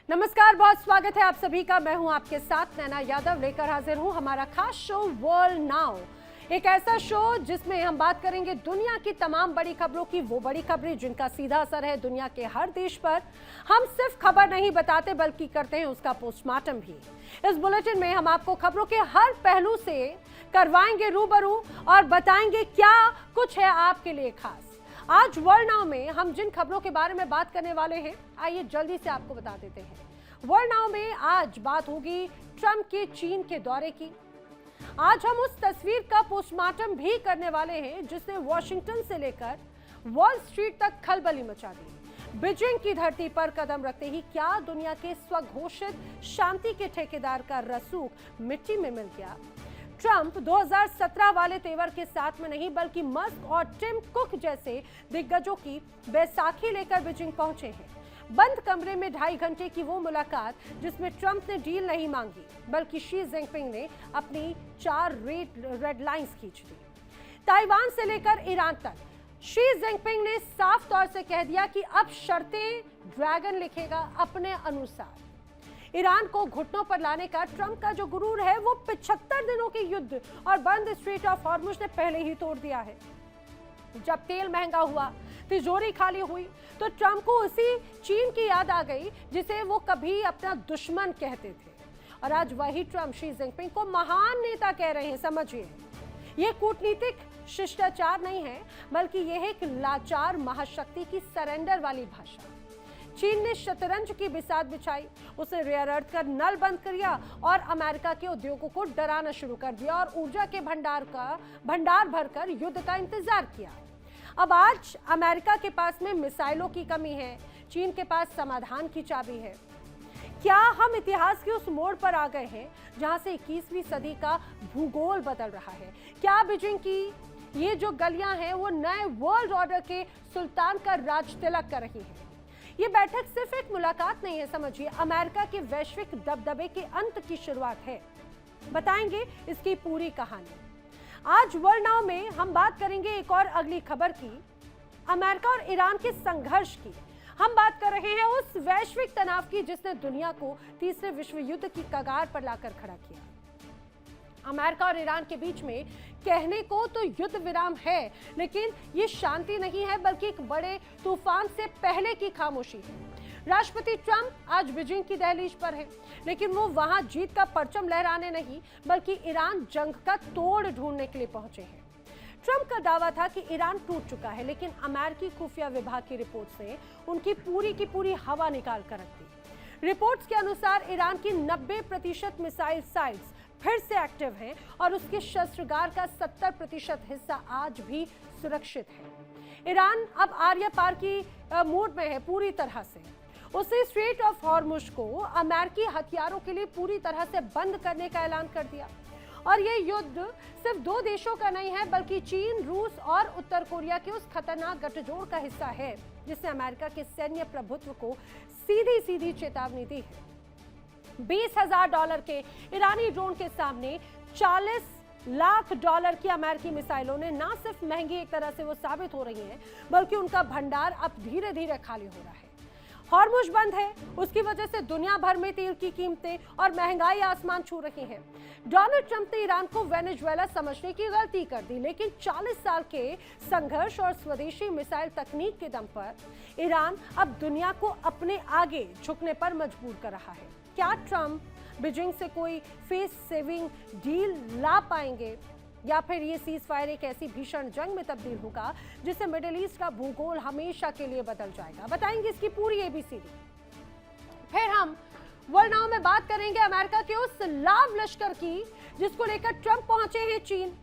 नमस्कार, बहुत स्वागत है आप सभी का। मैं हूं आपके साथ नैना यादव, लेकर हाजिर हूं हमारा खास शो वर्ल्ड नाउ। एक ऐसा शो जिसमें हम बात करेंगे दुनिया की तमाम बड़ी खबरों की, वो बड़ी खबरें जिनका सीधा असर है दुनिया के हर देश पर। हम सिर्फ खबर नहीं बताते बल्कि करते हैं उसका पोस्टमार्टम भी। इस बुलेटिन में हम आपको खबरों के हर पहलू से करवाएंगे रूबरू और बताएंगे क्या कुछ है आपके लिए खास। आज वर्ल्ड नाउ में हम जिन खबरों के बारे में बात करने वाले हैं, आइए जल्दी से आपको बता देते हैं। वर्ल्ड नाउ में आज बात होगी ट्रंप के चीन के दौरे की। आज हम उस तस्वीर का पोस्टमार्टम भी करने वाले हैं जिसने वॉशिंगटन से लेकर वॉल स्ट्रीट तक खलबली मचा दी। बीजिंग की धरती पर कदम रखते ही क्या दुनिया के स्वघोषित शांति के ठेकेदार का रसूख मिट्टी में मिल गया। ट्रंप 2017 वाले तेवर के साथ में नहीं बल्कि मस्क और टिम कुक जैसे दिग्गजों की बैसाखी लेकर बीजिंग पहुंचे हैं। बंद कमरे में 2.5 घंटे की वो मुलाकात जिसमें ट्रंप ने डील नहीं मांगी बल्कि शी जिनपिंग ने अपनी 4 रेड लाइंस खींच दी। ताइवान से लेकर ईरान तक शी जिनपिंग ने साफ तौर से कह दिया कि अब शर्तें ड्रैगन लिखेगा अपने अनुसार। ईरान को घुटनों पर लाने का ट्रंप का जो गुरूर है वो 75 दिनों के युद्ध और बंद स्ट्रेट ऑफ हॉर्मुज ने पहले ही तोड़ दिया है। जब तेल महंगा हुआ, तिजोरी खाली हुई, तो ट्रंप को उसी चीन की याद आ गई जिसे वो कभी अपना दुश्मन कहते थे। और आज वही ट्रंप शी जिनपिंग को महान नेता कह रहे हैं। समझिए, ये कूटनीतिक शिष्टाचार नहीं है बल्कि यह एक लाचार महाशक्ति की सरेंडर वाली भाषा। चीन ने शतरंज की बिसात बिछाई, उसने रेयर अर्थ का नल बंद किया और अमेरिका के उद्योगों को डराना शुरू कर दिया और ऊर्जा के भंडार भरकर युद्ध का इंतजार किया। अब आज अमेरिका के पास में मिसाइलों की कमी है, चीन के पास समाधान की चाबी है। क्या हम इतिहास के उस मोड़ पर आ गए हैं जहां से 21वीं सदी का भूगोल बदल रहा है? क्या बीजिंग की ये जो गलियां हैं वो नए वर्ल्ड ऑर्डर के सुल्तान का राज तिलक कर रही हैं? ये बैठक सिर्फ एक मुलाकात नहीं है, समझिए, अमेरिका के वैश्विक दबदबे के अंत की शुरुआत है। बताएंगे इसकी पूरी कहानी। आज वर्ल्ड नाउ में हम बात करेंगे एक और अगली खबर की, अमेरिका और ईरान के संघर्ष की। हम बात कर रहे हैं उस वैश्विक तनाव की जिसने दुनिया को तीसरे विश्व युद्ध की कगार पर लाकर खड़ा किया। अमेरिका और ईरान के बीच में कहने को तो युद्ध विराम है, लेकिन ये शांति नहीं है बल्कि एक बड़े तूफान से पहले की खामोशी है। राष्ट्रपति ट्रंप आज बीजिंग की दहलीज पर है, लेकिन वो वहां जीत का परचम लहराने नहीं बल्कि ईरान जंग का तोड़ ढूंढने के लिए पहुंचे हैं। ट्रंप का दावा था कि ईरान टूट चुका है, लेकिन अमेरिकी खुफिया विभाग की रिपोर्ट से उनकी पूरी की पूरी हवा निकाल कर रख दी। रिपोर्ट्स के अनुसार ईरान की 90% मिसाइल साइट्स फिर से एक्टिव हैं और उसके शस्त्रागार का 70% हिस्सा आज भी सुरक्षित है। ईरान अब आर्य पार की मोड में है पूरी तरह से। उसने स्ट्रेट ऑफ हॉर्मुज को अमेरिकी हथियारों के लिए पूरी तरह से बंद करने का ऐलान कर दिया। और ये युद्ध सिर्फ 2 देशों का नहीं है बल्कि चीन, रूस और उत्तर कोरिया के उस खतरनाक गठजोड़ का हिस्सा है जिसने अमेरिका के सैन्य प्रभुत्व को सीधी चेतावनी दी है। $20,000 के ईरानी ड्रोन के सामने $40 लाख की अमेरिकी मिसाइलों ने ना सिर्फ महंगी एक तरह से वो साबित हो रही हैं, बल्कि उनका भंडार अब धीरे धीरे खाली हो रहा है। हॉर्मुज बंद है, उसकी वजह से दुनिया भर में तेल की कीमतें और महंगाई आसमान छू रही है। डोनाल्ड ट्रंप ने ईरान को वेनेजुएला समझने की गलती कर दी, लेकिन 40 साल के संघर्ष और स्वदेशी मिसाइल तकनीक के दम पर ईरान अब दुनिया को अपने आगे झुकने पर मजबूर कर रहा है। क्या ट्रंप बीजिंग से कोई फेस सेविंग डील ला पाएंगे या फिर ये सीज फायर एक ऐसी भीषण जंग में तब्दील होगा जिससे मिडिल ईस्ट का भूगोल हमेशा के लिए बदल जाएगा? बताएंगे इसकी पूरी एबीसीडी। फिर हम वर्ल्ड नाउ में बात करेंगे अमेरिका के उस लाव लश्कर की जिसको लेकर ट्रंप पहुंचे हैं चीन।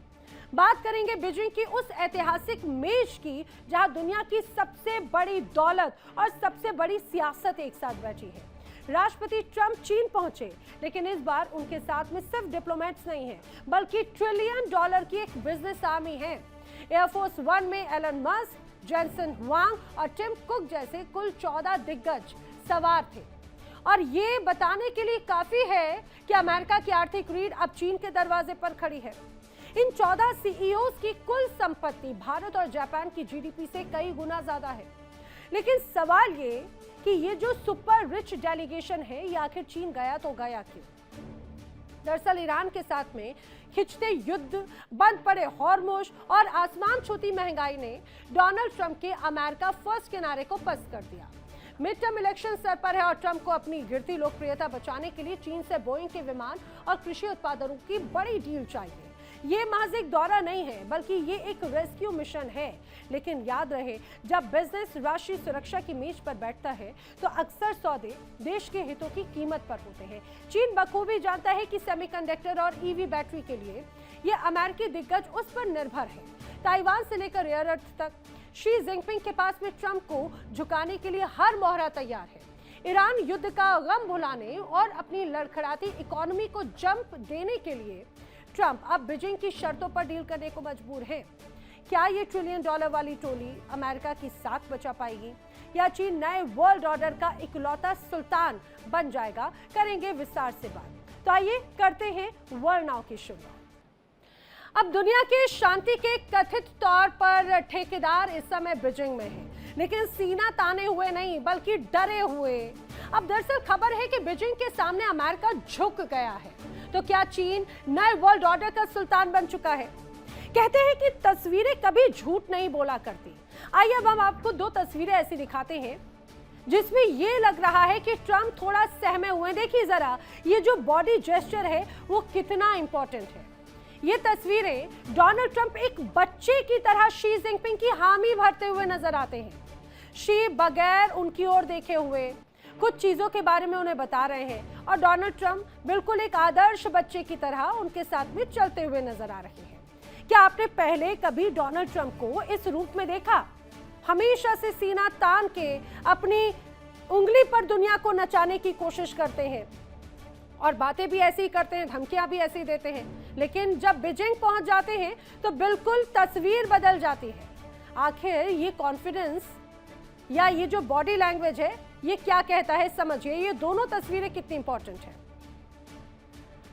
बात करेंगे बीजिंग की उस ऐतिहासिक मेज की जहां दुनिया की सबसे बड़ी दौलत और सबसे बड़ी सियासत एक साथ बैठी है। राष्ट्रपति ट्रंप चीन पहुंचे, लेकिन इस बार उनके साथ में सिर्फ डिप्लोमेट्स नहीं हैं बल्कि $1 ट्रिलियन की एक बिजनेस आर्मी है। एयरफोर्स 1 में एलन मस्क, जेनसन हुआंग और टिम कुक जैसे कुल 14 दिग्गज सवार थे। और ये बताने के लिए काफी है कि अमेरिका की आर्थिक रीढ़ अब चीन के दरवाजे पर खड़ी है। इन 14 सीईओज की कुल संपत्ति भारत और जापान की जीडीपी से कई गुना ज्यादा है। लेकिन सवाल ये कि ये जो सुपर रिच डेलीगेशन है ये आखिर चीन गया तो गया क्यों। दरअसल ईरान के साथ में खिंचते युद्ध, बंद पड़े हॉर्मुज और आसमान छूती महंगाई ने डोनाल्ड ट्रंप के अमेरिका फर्स्ट के नारे को पस्त कर दिया। मिड टर्म इलेक्शन सर पर है और ट्रंप को अपनी गिरती लोकप्रियता बचाने के लिए चीन से बोइंग के विमान और कृषि उत्पादों की बड़ी डील चाहिए। ये महज एक दौरा नहीं है बल्कि ये एक रेस्क्यू मिशन है। लेकिन याद रहे, जब बिजनेस राष्ट्रीय सुरक्षा की मेज पर बैठता है तो अक्सर सौदे देश के हितों की कीमत पर होते हैं। चीन बखूबी जानता है कि सेमीकंडक्टर और ईवी बैटरी के लिए ये अमेरिकी दिग्गज उस पर निर्भर है। ताइवान से लेकर रेयर अर्थ तक शी जिनपिंग के पास में ट्रंप को झुकाने के लिए हर मोहरा तैयार है। ईरान युद्ध का गम भुलाने और अपनी लड़खड़ाती इकोनॉमी को जंप देने के लिए ट्रंप अब बीजिंग की शर्तों पर डील करने को मजबूर है। क्या ये $1 ट्रिलियन वाली टोली अमेरिका की साख बचा पाएगी या चीन नए वर्ल्ड ऑर्डर का इकलौता सुल्तान बन जाएगा? करेंगे विस्तार से बात। तो आइए करते हैं वर्ल्ड नाउ की शुरुआत। अब दुनिया की शांति के कथित तौर पर ठेकेदार इस समय बीजिंग में है, लेकिन सीना ताने हुए नहीं बल्कि डरे हुए। अब दरअसल खबर है कि बीजिंग के सामने अमेरिका झुक गया है। तो क्या चीन नए वर्ल्ड ऑर्डर का सुल्तान बन चुका है? कहते हैं कि तस्वीरें कभी झूठ नहीं बोला करती। आइए अब हम आपको दो तस्वीरें ऐसी दिखाते हैं जिसमें ये लग रहा है कि ट्रंप थोड़ा सहमे हुए। देखिए जरा, ये जो बॉडी जेस्चर है वो कितना इंपॉर्टेंट है। ये तस्वीरें डोनाल्ड ट्रंप एक बच्चे की तरह शी जिनपिंग की हामी भरते हुए नजर आते हैं। शी बगैर उनकी ओर देखे हुए कुछ चीजों के बारे में उन्हें बता रहे हैं और डोनाल्ड ट्रंप बिल्कुल एक आदर्श बच्चे की तरह उनके साथ में चलते हुए नजर आ रहे हैं। क्या आपने पहले कभी डोनाल्ड ट्रंप को इस रूप में देखा? हमेशा से सीना तान के अपनी उंगली पर दुनिया को नचाने की कोशिश करते हैं और बातें भी ऐसी ही करते हैं, धमकियां भी ऐसी देते हैं, लेकिन जब बीजिंग पहुंच जाते हैं तो बिल्कुल तस्वीर बदल जाती है। आखिर ये कॉन्फिडेंस या ये जो बॉडी लैंग्वेज है ये क्या कहता है, समझिए ये दोनों तस्वीरें कितनी इंपॉर्टेंट है।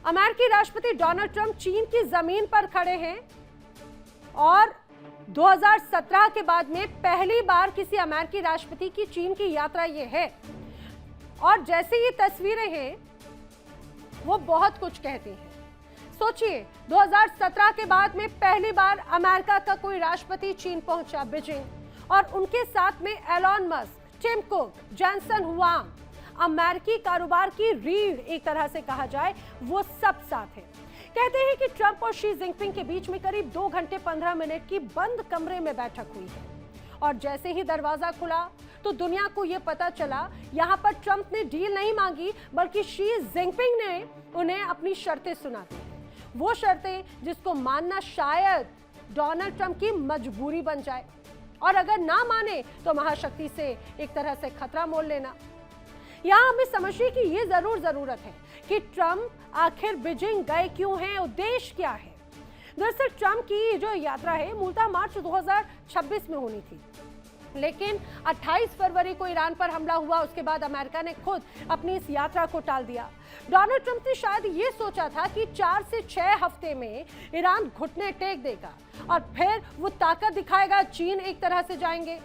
अमेरिकी राष्ट्रपति डोनाल्ड ट्रंप चीन की जमीन पर खड़े हैं और 2017 के बाद में पहली बार किसी अमेरिकी राष्ट्रपति की चीन की यात्रा ये है। और जैसे ये तस्वीरें हैं वो बहुत कुछ कहती हैं। सोचिए, 2017 के बाद में पहली बार अमेरिका का कोई राष्ट्रपति चीन पहुंचा बीजिंग और उनके साथ में Elon Musk, Tim Cook, Jensen Huang, अमेरिकी कारोबार की रीढ़ एक तरह से कहा जाए, वो सब साथ है। कहते हैं कि ट्रंप और शी जिनपिंग के बीच में करीब 2 घंटे 15 मिनट की बंद कमरे में बैठक हुई है और जैसे ही दरवाजा खुला तो दुनिया को यह पता चला यहाँ पर ट्रंप ने डील नहीं मांगी बल्कि शी जिनपिंग ने उन्हें अपनी शर्तें सुना दी। वो शर्तें जिसको मानना शायद डोनाल्ड ट्रंप की मजबूरी बन जाए और अगर ना माने तो महाशक्ति से एक तरह से खतरा मोल लेना। यहाँ हमें समझने की ये जरूरत है कि ट्रंप आखिर बीजिंग गए क्यों हैं, उद्देश्य क्या है। दरअसल ट्रंप की जो यात्रा है मूलतः मार्च 2026 में होनी थी, लेकिन 28 फरवरी को ईरान पर हमला हुआ। उसके बाद अमेरिका ने खुद अपनी इस यात्रा को टाल दिया। डोनाल्ड ट्रंप ने शायद ये सोचा था कि 4 से 6 हफ्ते में ईरान घुटने टेक देगा और फिर वो ताकत दिखाएगा, चीन एक तरह से जाएंगे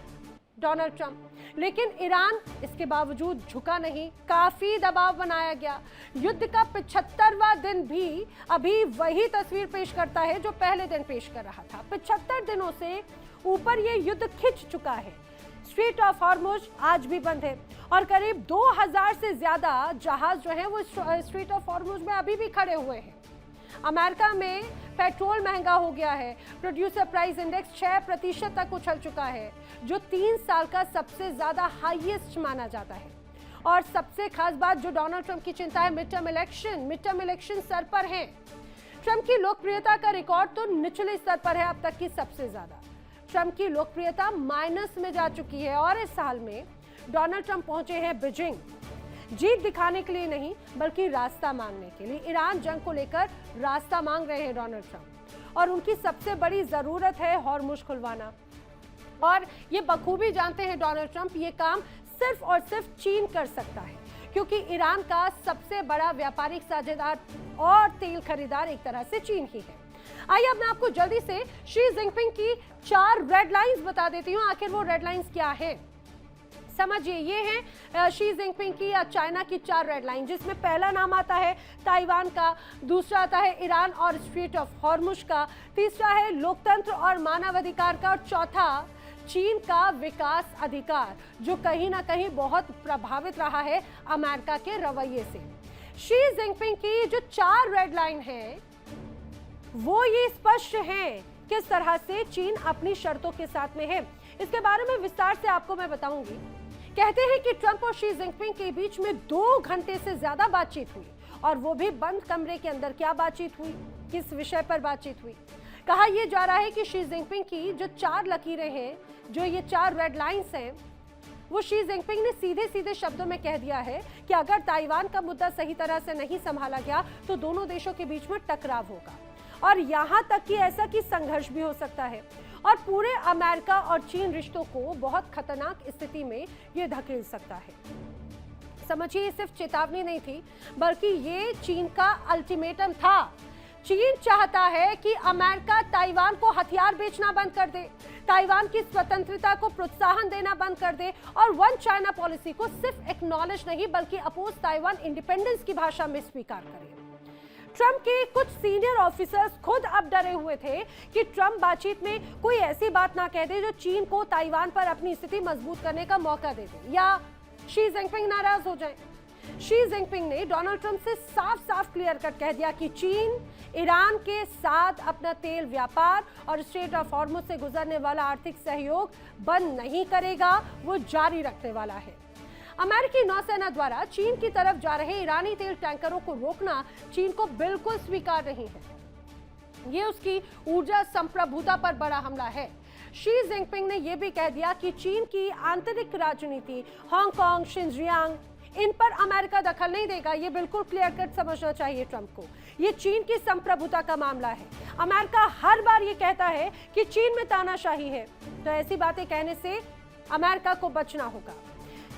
डोनाल्ड ट्रंप। लेकिन ईरान इसके बावजूद झुका नहीं, काफी दबाव बनाया गया। युद्ध का 75वां दिन भी अभी वही तस्वीर पेश करता है जो पहले दिन पेश कर रहा था। 75 दिनों से ऊपर ये युद्ध खिंच चुका है। स्ट्रेट ऑफ हॉर्मुज आज भी बंद है और करीब 2000 से ज्यादा जहाज जो है वो स्ट्रेट ऑफ हॉर्मुज में अभी भी खड़े हुए हैं। अमेरिका में पेट्रोल महंगा हो गया है। प्रोड्यूसर प्राइस इंडेक्स 6% तक उछल चुका है, जो 3 साल का सबसे ज्यादा हाईएस्ट माना जाता है। और सबसे खास बात जो डोनाल्ड ट्रंप की चिंता है, मिड टर्म इलेक्शन सर पर है। ट्रंप की लोकप्रियता का रिकॉर्ड तो निचले स्तर पर है, अब तक की सबसे ज्यादा। ट्रंप की लोकप्रियता माइनस में जा चुकी है और इस साल में डोनाल्ड ट्रंप पहुंचे हैं बीजिंग जीत दिखाने के लिए नहीं बल्कि रास्ता मांगने के लिए। ईरान जंग को लेकर रास्ता मांग रहे हैं डोनाल्ड ट्रंप और उनकी सबसे बड़ी जरूरत है हॉर्मुज खुलवाना। और ये बखूबी जानते हैं डोनाल्ड ट्रंप, ये काम सिर्फ और सिर्फ चीन कर सकता है क्योंकि ईरान का सबसे बड़ा व्यापारिक साझेदार और तेल खरीदार एक तरह से चीन ही है। आइए अब मैं आपको जल्दी से शी जिनपिंग की 4 रेड लाइंस बता देती हूँ, आखिर वो रेड लाइंस क्या है। समझिए, ये है शी जिनपिंग की या चाइना की 4 रेड लाइन, जिसमें पहला नाम आता है ताइवान का, दूसरा आता है ईरान और स्ट्रेट ऑफ हॉर्मुज का, तीसरा है लोकतंत्र और मानवाधिकार का, और चौथा चीन का विकास अधिकार, जो कहीं ना कहीं बहुत प्रभावित रहा है अमेरिका के रवैये से। शी जिनपिंग की जो 4 रेड लाइन है वो ये स्पष्ट है किस तरह से चीन अपनी शर्तों के साथ में है। इसके बारे में विस्तार से आपको मैं बताऊंगी। कहते हैं कि ट्रंप और शी जिनपिंग के बीच में 2 घंटे से ज्यादा बातचीत हुई, और वो भी बंद कमरे के अंदर। क्या बातचीत हुई, किस विषय पर बातचीत हुई? कहा यह जा रहा है कि शी जिनपिंग की जो 4 लकीरें हैं, जो ये 4 रेड लाइंस हैं, वो शी जिनपिंग ने सीधे सीधे शब्दों में कह दिया है कि अगर ताइवान का मुद्दा सही तरह से नहीं संभाला गया तो दोनों देशों के बीच में टकराव होगा, और यहां तक कि ऐसा कि संघर्ष भी हो सकता है, और पूरे अमेरिका और चीन रिश्तों को बहुत खतरनाक स्थिति में ये धकेल सकता है। समझिए, सिर्फ चेतावनी नहीं थी, बल्कि ये चीन का अल्टीमेटम था। चीन चाहता है कि अमेरिका ताइवान को हथियार बेचना बंद कर दे, ताइवान की स्वतंत्रता को प्रोत्साहन देना बंद कर दे, और वन चाइना पॉलिसी को सिर्फ एक्नॉलेज नहीं बल्कि अपोज ताइवान इंडिपेंडेंस की भाषा में स्वीकार करे। ट्रंप के कुछ सीनियर ऑफिसर्स खुद अब डरे हुए थे कि ट्रंप बातचीत में कोई ऐसी बात ना कह दे जो चीन को ताइवान पर अपनी स्थिति मजबूत करने का मौका दे दे, या शी जिनपिंग नाराज हो जाए। शी जिनपिंग ने डोनाल्ड ट्रंप से साफ साफ क्लियर कट कह दिया कि चीन ईरान के साथ अपना तेल व्यापार और स्ट्रेट ऑफ हॉर्मुज से गुजरने वाला आर्थिक सहयोग बंद नहीं करेगा, वो जारी रखने वाला है। अमेरिकी नौसेना द्वारा चीन की तरफ जा रहे ईरानी तेल टैंकरों को रोकना चीन को बिल्कुल स्वीकार नहीं है। ये उसकी ऊर्जा संप्रभुता पर बड़ा हमला है। शी जिनपिंग ने यह भी कह दिया कि चीन की आंतरिक राजनीति, हांगकांग, शिनजियांग, इन पर अमेरिका दखल नहीं देगा। ये बिल्कुल क्लियर कट समझना चाहिए ट्रंप को। ये चीन की संप्रभुता का मामला है। अमेरिका हर बार ये कहता है कि चीन में तानाशाही है, तो ऐसी बातें कहने से अमेरिका को बचना होगा।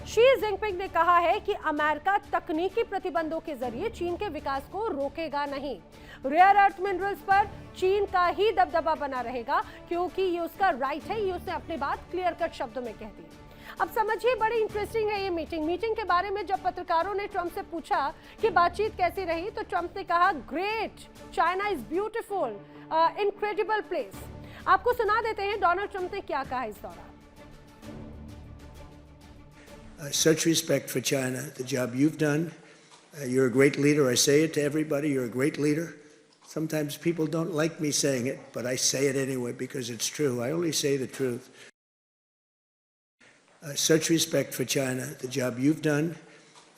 शी जिनपिंग ने कहा है कि अमेरिका तकनीकी प्रतिबंधों के जरिए चीन के विकास को रोकेगा नहीं। रेयर अर्थ मिनरल्स पर चीन का ही दबदबा बना रहेगा, क्योंकि ये उसका राइट है। ये उसने अपनी बात क्लियर कट शब्दों में कह दी। अब समझिए, बड़ी इंटरेस्टिंग है ये मीटिंग के बारे में जब पत्रकारों ने ट्रंप से पूछा कि बातचीत कैसी रही, तो ट्रंप ने कहा, great, China is beautiful, incredible place. आपको सुना देते हैं डोनाल्ड ट्रंप ने क्या कहा इस दौरान। Such respect for China, the job you've done. You're a great leader. I say it to everybody. You're a great leader. Sometimes people don't like me saying it, but I say it anyway because it's true. I only say the truth. Such respect for China, the job you've done.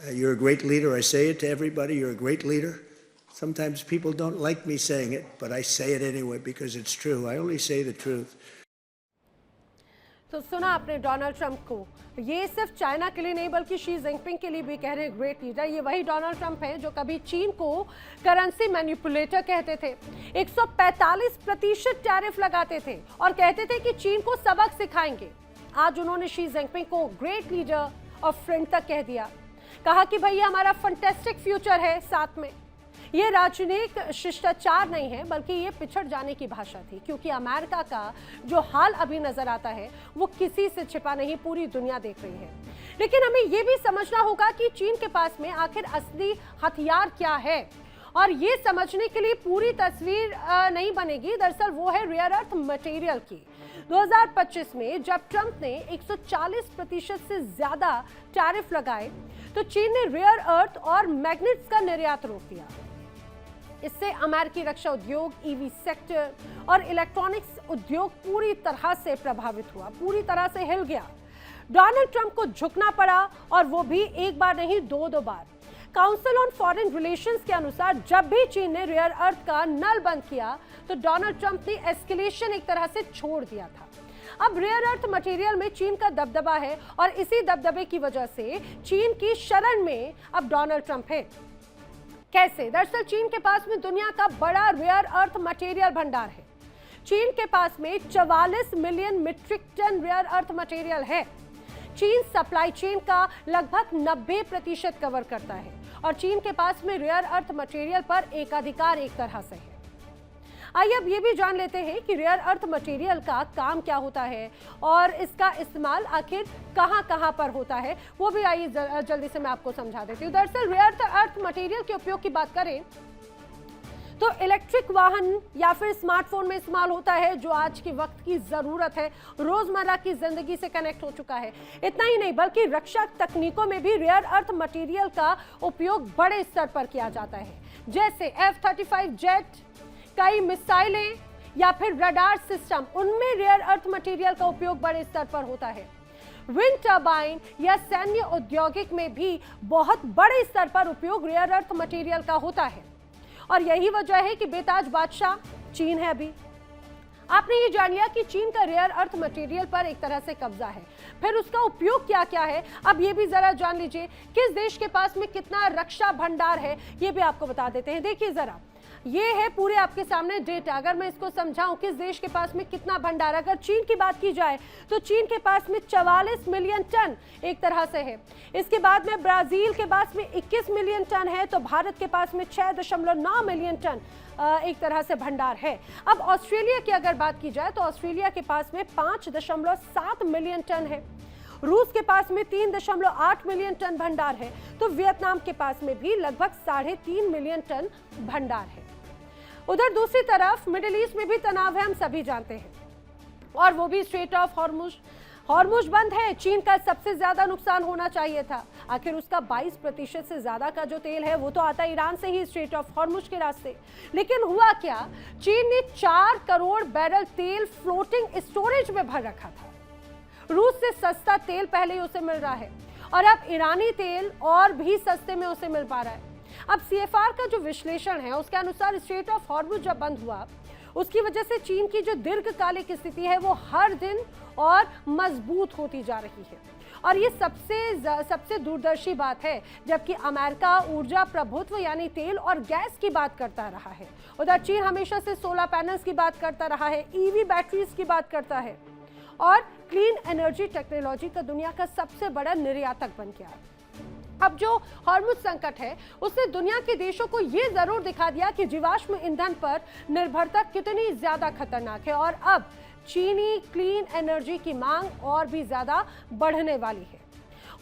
You're a great leader. I say it to everybody. You're a great leader. Sometimes people don't like me saying it, but I say it anyway because it's true. I only say the truth. तो सुना आपने Donald Trump को। ये सिर्फ China के लिए नहीं बल्कि शी जिनपिंग के लिए भी कह रहे हैं ग्रेट लीडर। ये वही डोनाल्ड ट्रंप हैं जो कभी चीन को करेंसी मैनिपुलेटर कहते थे, 145% टैरिफ लगाते थे और कहते थे कि चीन को सबक सिखाएंगे। आज उन्होंने शी जिनपिंग को ग्रेट लीडर और फ्रेंड तक कह दिया। कहा कि भैया हमारा फंटेस्टिक फ्यूचर है साथ में। ये राजनीतिक शिष्टाचार नहीं है बल्कि ये पिछड़ जाने की भाषा थी, क्योंकि अमेरिका का जो हाल अभी नजर आता है वो किसी से छिपा नहीं, पूरी दुनिया देख रही है। लेकिन हमें ये भी समझना होगा कि चीन के पास में आखिर असली हथियार क्या है, और ये समझने के लिए पूरी तस्वीर नहीं बनेगी। दरअसल वो है रेयर अर्थ मटेरियल की। 2025 में जब ट्रंप ने 140% से ज्यादा टैरिफ लगाए तो चीन ने रेयर अर्थ और मैग्नेट्स का निर्यात रोक दिया। इससे अमेरिकी रक्षा उद्योग, ईवी सेक्टर और इलेक्ट्रॉनिक्स उद्योग पूरी तरह से प्रभावित हुआ, पूरी तरह से हिल गया। डोनाल्ड ट्रंप को झुकना पड़ा, और वो भी एक बार नहीं, दो बार। काउंसिल ऑन फॉरेन रिलेशंस के अनुसार जब भी चीन ने रेयर अर्थ का नल बंद किया तो डोनाल्ड ट्रंप ने एस्केलेशन एक तरह से छोड़ दिया था। अब रेयर अर्थ मटेरियल में चीन का दबदबा है, और इसी दबदबे की वजह से चीन की शरण में अब डोनाल्ड ट्रंप है। कैसे? दरअसल चीन के पास में दुनिया का बड़ा रेयर अर्थ मटेरियल भंडार है। चीन के पास में 44 million metric ton rare earth material है। चीन सप्लाई चेन का लगभग 90% कवर करता है, और चीन के पास में रेयर अर्थ मटेरियल पर एकाधिकार एक तरह से है। आइए अब ये भी जान लेते हैं कि रेयर अर्थ मटेरियल का काम क्या होता है और इसका इस्तेमाल आखिर कहां पर होता है, वो भी आइए जल्दी से मैं आपको समझा देती हूँ। दरअसल रेयर अर्थ मटेरियल के उपयोग की बात करें तो इलेक्ट्रिक वाहन या फिर स्मार्टफोन में इस्तेमाल होता है, जो आज के वक्त की जरूरत है, रोजमर्रा की जिंदगी से कनेक्ट हो चुका है। इतना ही नहीं बल्कि रक्षा तकनीकों में भी रेयर अर्थ मटेरियल का उपयोग बड़े स्तर पर किया जाता है, जैसे F-35 जेट, कई मिसाइलें या फिर रडार सिस्टम, उनमें रेयर अर्थ मटेरियल का उपयोग बड़े स्तर पर होता है। विंड टर्बाइन या सैन्य औद्योगिक में भी बहुत बड़े स्तर पर उपयोग रेयर अर्थ मटेरियल का होता है और यही वजह है कि बेताज बादशाह चीन है। अभी आपने ये जान लिया कि चीन का रेयर अर्थ मटेरियल पर एक तरह से कब्जा है, फिर उसका उपयोग क्या क्या है, अब ये भी जरा जान लीजिए। किस देश के पास में कितना रक्षा भंडार है, ये भी आपको बता देते हैं। देखिए जरा, ये है पूरे आपके सामने डेटा। अगर मैं इसको समझाऊं किस देश के पास में कितना भंडार, अगर चीन की बात की जाए तो चीन के पास में 44 मिलियन टन एक तरह से है। इसके बाद में ब्राजील के पास में 21 मिलियन टन है, तो भारत के पास में 6.9 मिलियन टन एक तरह से भंडार है। अब ऑस्ट्रेलिया की अगर बात की जाए तो ऑस्ट्रेलिया के पास में 5.7 मिलियन टन है। रूस के पास में 3.8 मिलियन टन भंडार है, तो वियतनाम के पास में भी लगभग 3.5 मिलियन टन भंडार है। उधर दूसरी तरफ मिडिल ईस्ट में भी तनाव है, हम सभी जानते हैं, और वो भी स्ट्रेट ऑफ हॉर्मुज बंद है। चीन का सबसे ज्यादा नुकसान होना चाहिए था, आखिर उसका 22% से ज्यादा का जो तेल है वो तो आता ईरान से ही, स्ट्रेट ऑफ हॉर्मुज के रास्ते। लेकिन हुआ क्या, चीन ने 4 करोड़ बैरल तेल फ्लोटिंग स्टोरेज में भर रखा था। रूस से सस्ता तेल पहले ही उसे मिल रहा है और अब ईरानी तेल और भी सस्ते में उसे मिल पा रहा है। अब CFR का जो विश्लेषण है उसके अनुसार स्ट्रेट ऑफ हॉर्मुज जब बंद हुआ, उसकी वजह से चीन की जो दीर्घकालिक स्थिति है वो हर दिन और मजबूत होती जा रही है और ये सबसे दूरदर्शी बात है, जबकि अमेरिका ऊर्जा प्रभुत्व यानी तेल और गैस की बात करता रहा है। उधर चीन हमेशा से सोलर पैनल्स की बात करता रहा है, EV बैटरीज की बात करता है और क्लीन एनर्जी टेक्नोलॉजी का दुनिया का सबसे बड़ा निर्यातक बन गया है। अब जो हॉर्मुज संकट है उसने दुनिया के देशों को ये जरूर दिखा दिया कि जीवाश्म ईंधन पर निर्भरता कितनी ज्यादा खतरनाक है और अब चीनी क्लीन एनर्जी की मांग और भी ज्यादा बढ़ने वाली है।